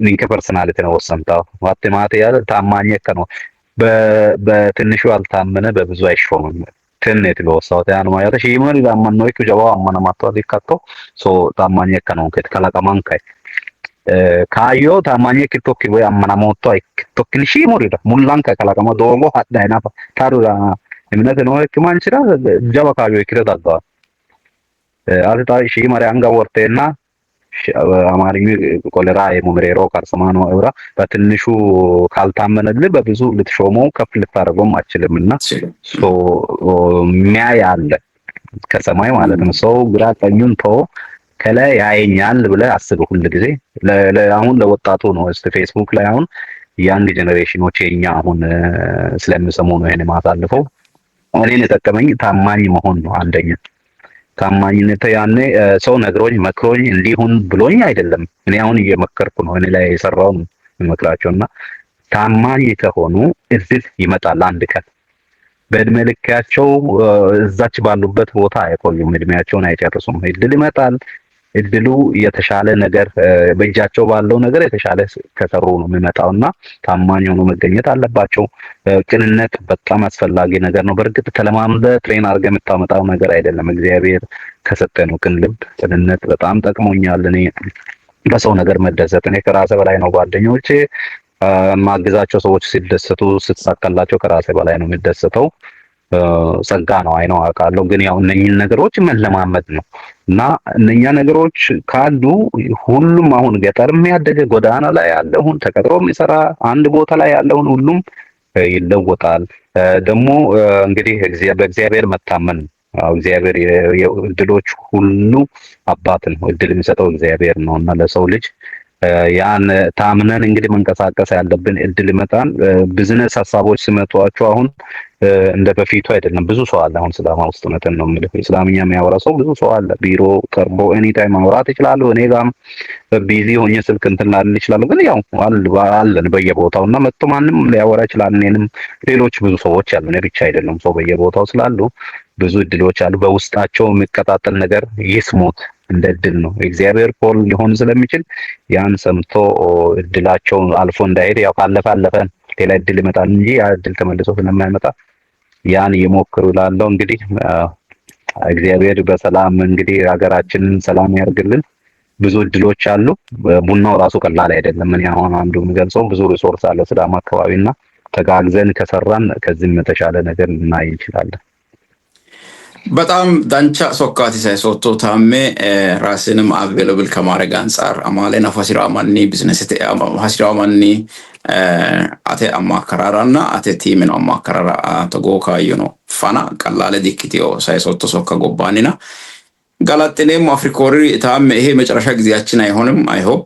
ninke personality ነው ወሰንታው ዋቴ ማቴ ያለ ታማኝ ከነው በትንሹ አልታመነ በብዙ አይሾምም ትንት ለወሳው ያን ማለት ሺማን ያማን ነው ይኩ ጀባው አማና ማጥቶ ዲካቶ ሶ ታማኝ ከነው ከትከላቀማን ካይ ካዮ ታማኝ ከቶክ ወይ አማና ሞቶ አይቶክን ሺሞሪ ሙላን ከከላቀማ ዶሞ አዳይና ታሩራ እምነት ነው ከማን ሲራ ጀባ ካዮ ይክረዳዳ አልታ ሺማሪ አንጋ ወርቴና አማርኛ ኮሌራ የሙምሬሮ ካርሰማኖ እውራ በትንሹ ካልታመነልህ በብዙ ልትሾመው ከፍ ልታረገው አትችልምና ሶ ሚያይ አለ ከሰማይ ማለት ነው። ሰው ግራ ቀኙን ተው ከላይ ያየኛል ብለህ አስብ ሁሉ ጊዜ። አሁን ለወጣቱ ነው እስቲ ፌስቡክ ላይ አሁን ያንግ ጄኔሬሽኖች የኛ አሁን ስለሚሰሙ ነው ይሄን ማሳልፈው እኔን የተጠቀመኝ ታማኝ መሆን ነው አንደኛ ታማኝነት ያኔ ሰው ነግሮኝ መክሮኝ እንዲሁን ብሎኝ አይደለም እኔ አሁን እየመከርኩ ነው እኔ ላይ የሰራው መክራቸውና ታማኝ ከሆኑ እዚህ ይመጣል አንድ ቀን በእድሜ ልካቸው እዛች ባሉበት ቦታ አይቆዩም እድሜያቸውን አይጨርሱም እድል ይመጣል እድሉ የተሻለ ነገር በእጃቸው ባለው ነገር የተሻለ ከሰሩ ነው የሚመጣውና ታማኝ ሆኖ መገኘት አለባቸው ቅንነት በጣም አስፈላጊ ነገር ነው በርግጥ ተለማምደ ትሬን አድርገህ የምታመጣው ነገር አይደለም እግዚአብሔር ከሰጠን ነው ቅንነት በጣም ጠቅሞኛል እኔ በሰው ነገር መደሰት እኔ ከራሴ በላይ ነው ጓደኞቼ ማግዛቸው ሰዎች ሲደሰቱ ስትሳካላቸው ከራሴ በላይ ነው የሚደሰተው ጸጋ ነው አይነው አውቃለሁ ግን ያው እነኚህን ነገሮች መለማመድ ነው እና እነኛ ነገሮች ካሉ ሁሉም አሁን ገጠርም ያደገ ጎዳና ላይ ያለውን ተቀጥሮ የሚሰራ አንድ ቦታ ላይ ያለውን ሁሉም ይለወጣል ደግሞ እንግዲህ በእግዚአብሔር መታመን እግዚአብሔር የእድሎች ሁሉ አባት ነው እድል የሚሰጠው እግዚአብሔር ነውና ለሰው ልጅ ያን ታምነን እንግዲህ መንቀሳቀስ ያለብን እድል ይመጣል ቢዝነስ ሐሳቦች ሲመጡአቸው አሁን እንደ በፊቱ አይደለም ብዙ ሰው አለ አሁን ስላማ ውስጥ መተን ነው ማለት እስላምኛ የሚያወራ ሰው ብዙ ሰው አለ ቢሮ ቀርቦ ኤኒ ታይም ማውራት ይችላል እኔ ጋርም ቢዚ ሆኜ ስልክ እንትን ላል ይችላል ግን ያው አለን በየቦታውና መጥቶ ማንም ሊያወራ ይችላል እኔንም ሌሎች ብዙ ሰዎች አሉ እኔ ብቻ አይደለም ሰው በየቦታው ስላሉ ብዙ እድሎች አሉ በውስጣቸው የሚቀጣጠል ነገር ይስሙት እንደ እድል ነው እግዚአብሔር ኮል ሊሆን ስለሚችል ያን ሰምቶ እድላቸው አልፎ እንዳይሄድ ያው ካለፈ ሌላ እድል ይመጣል እንጂ ያ እድል ተመልሶ ስለማይመጣ ያን ይሞክሩ ይላለው እንግዲህ እግዚአብሔር በሰላም እንግዲህ ሀገራችንን ሰላም ያርግልን ብዙ እድሎች አሉ ቡናው ራሱ ቀላል አይደለም ምን ያሁን አንዱ የሚገልጸው ብዙ ሪሶርስ አለ ስላማ አካባቢና ተጋግዘን ከሰራን ከዚህም የተሻለ ነገር ልናይ እንችላለን በጣም ዳንቻ ሶካቲ ሳይሶቶ ታሜ ራስንም አቬለብል ከማድረግ አንፃር አማሌና ፋሲራማኒ ቢዝነስ ፋሲራማኒ አቴ አማከራራና አቴ ቲምን አማከራራ ተጎካዩ ነው ፋና ቀላለ ዲክቲዮ ሳይሶቶ ሶካ ጎባኒና ጋላጥኔም አፍሪኮሪ ታሜ ይሄ መጨረሻ ጊዜያችን አይሆንም አይሆፕ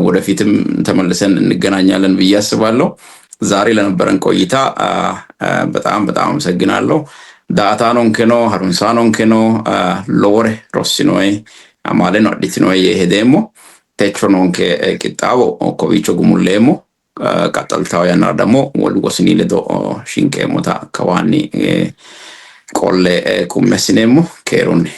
ወደፊትም ተመልሰን እንገናኛለን ብዬ አስባለሁ ዛሬ ለነበረን ቆይታ በጣም አመሰግናለሁ data non che no harunsa non che no lore rossinoi amale no ditinoi hedemo techo non che kitavo o covicio gumullemo qataltaw yanadamo wolgosini ledo shinkemo ta kawani qolle kummesinemo keronni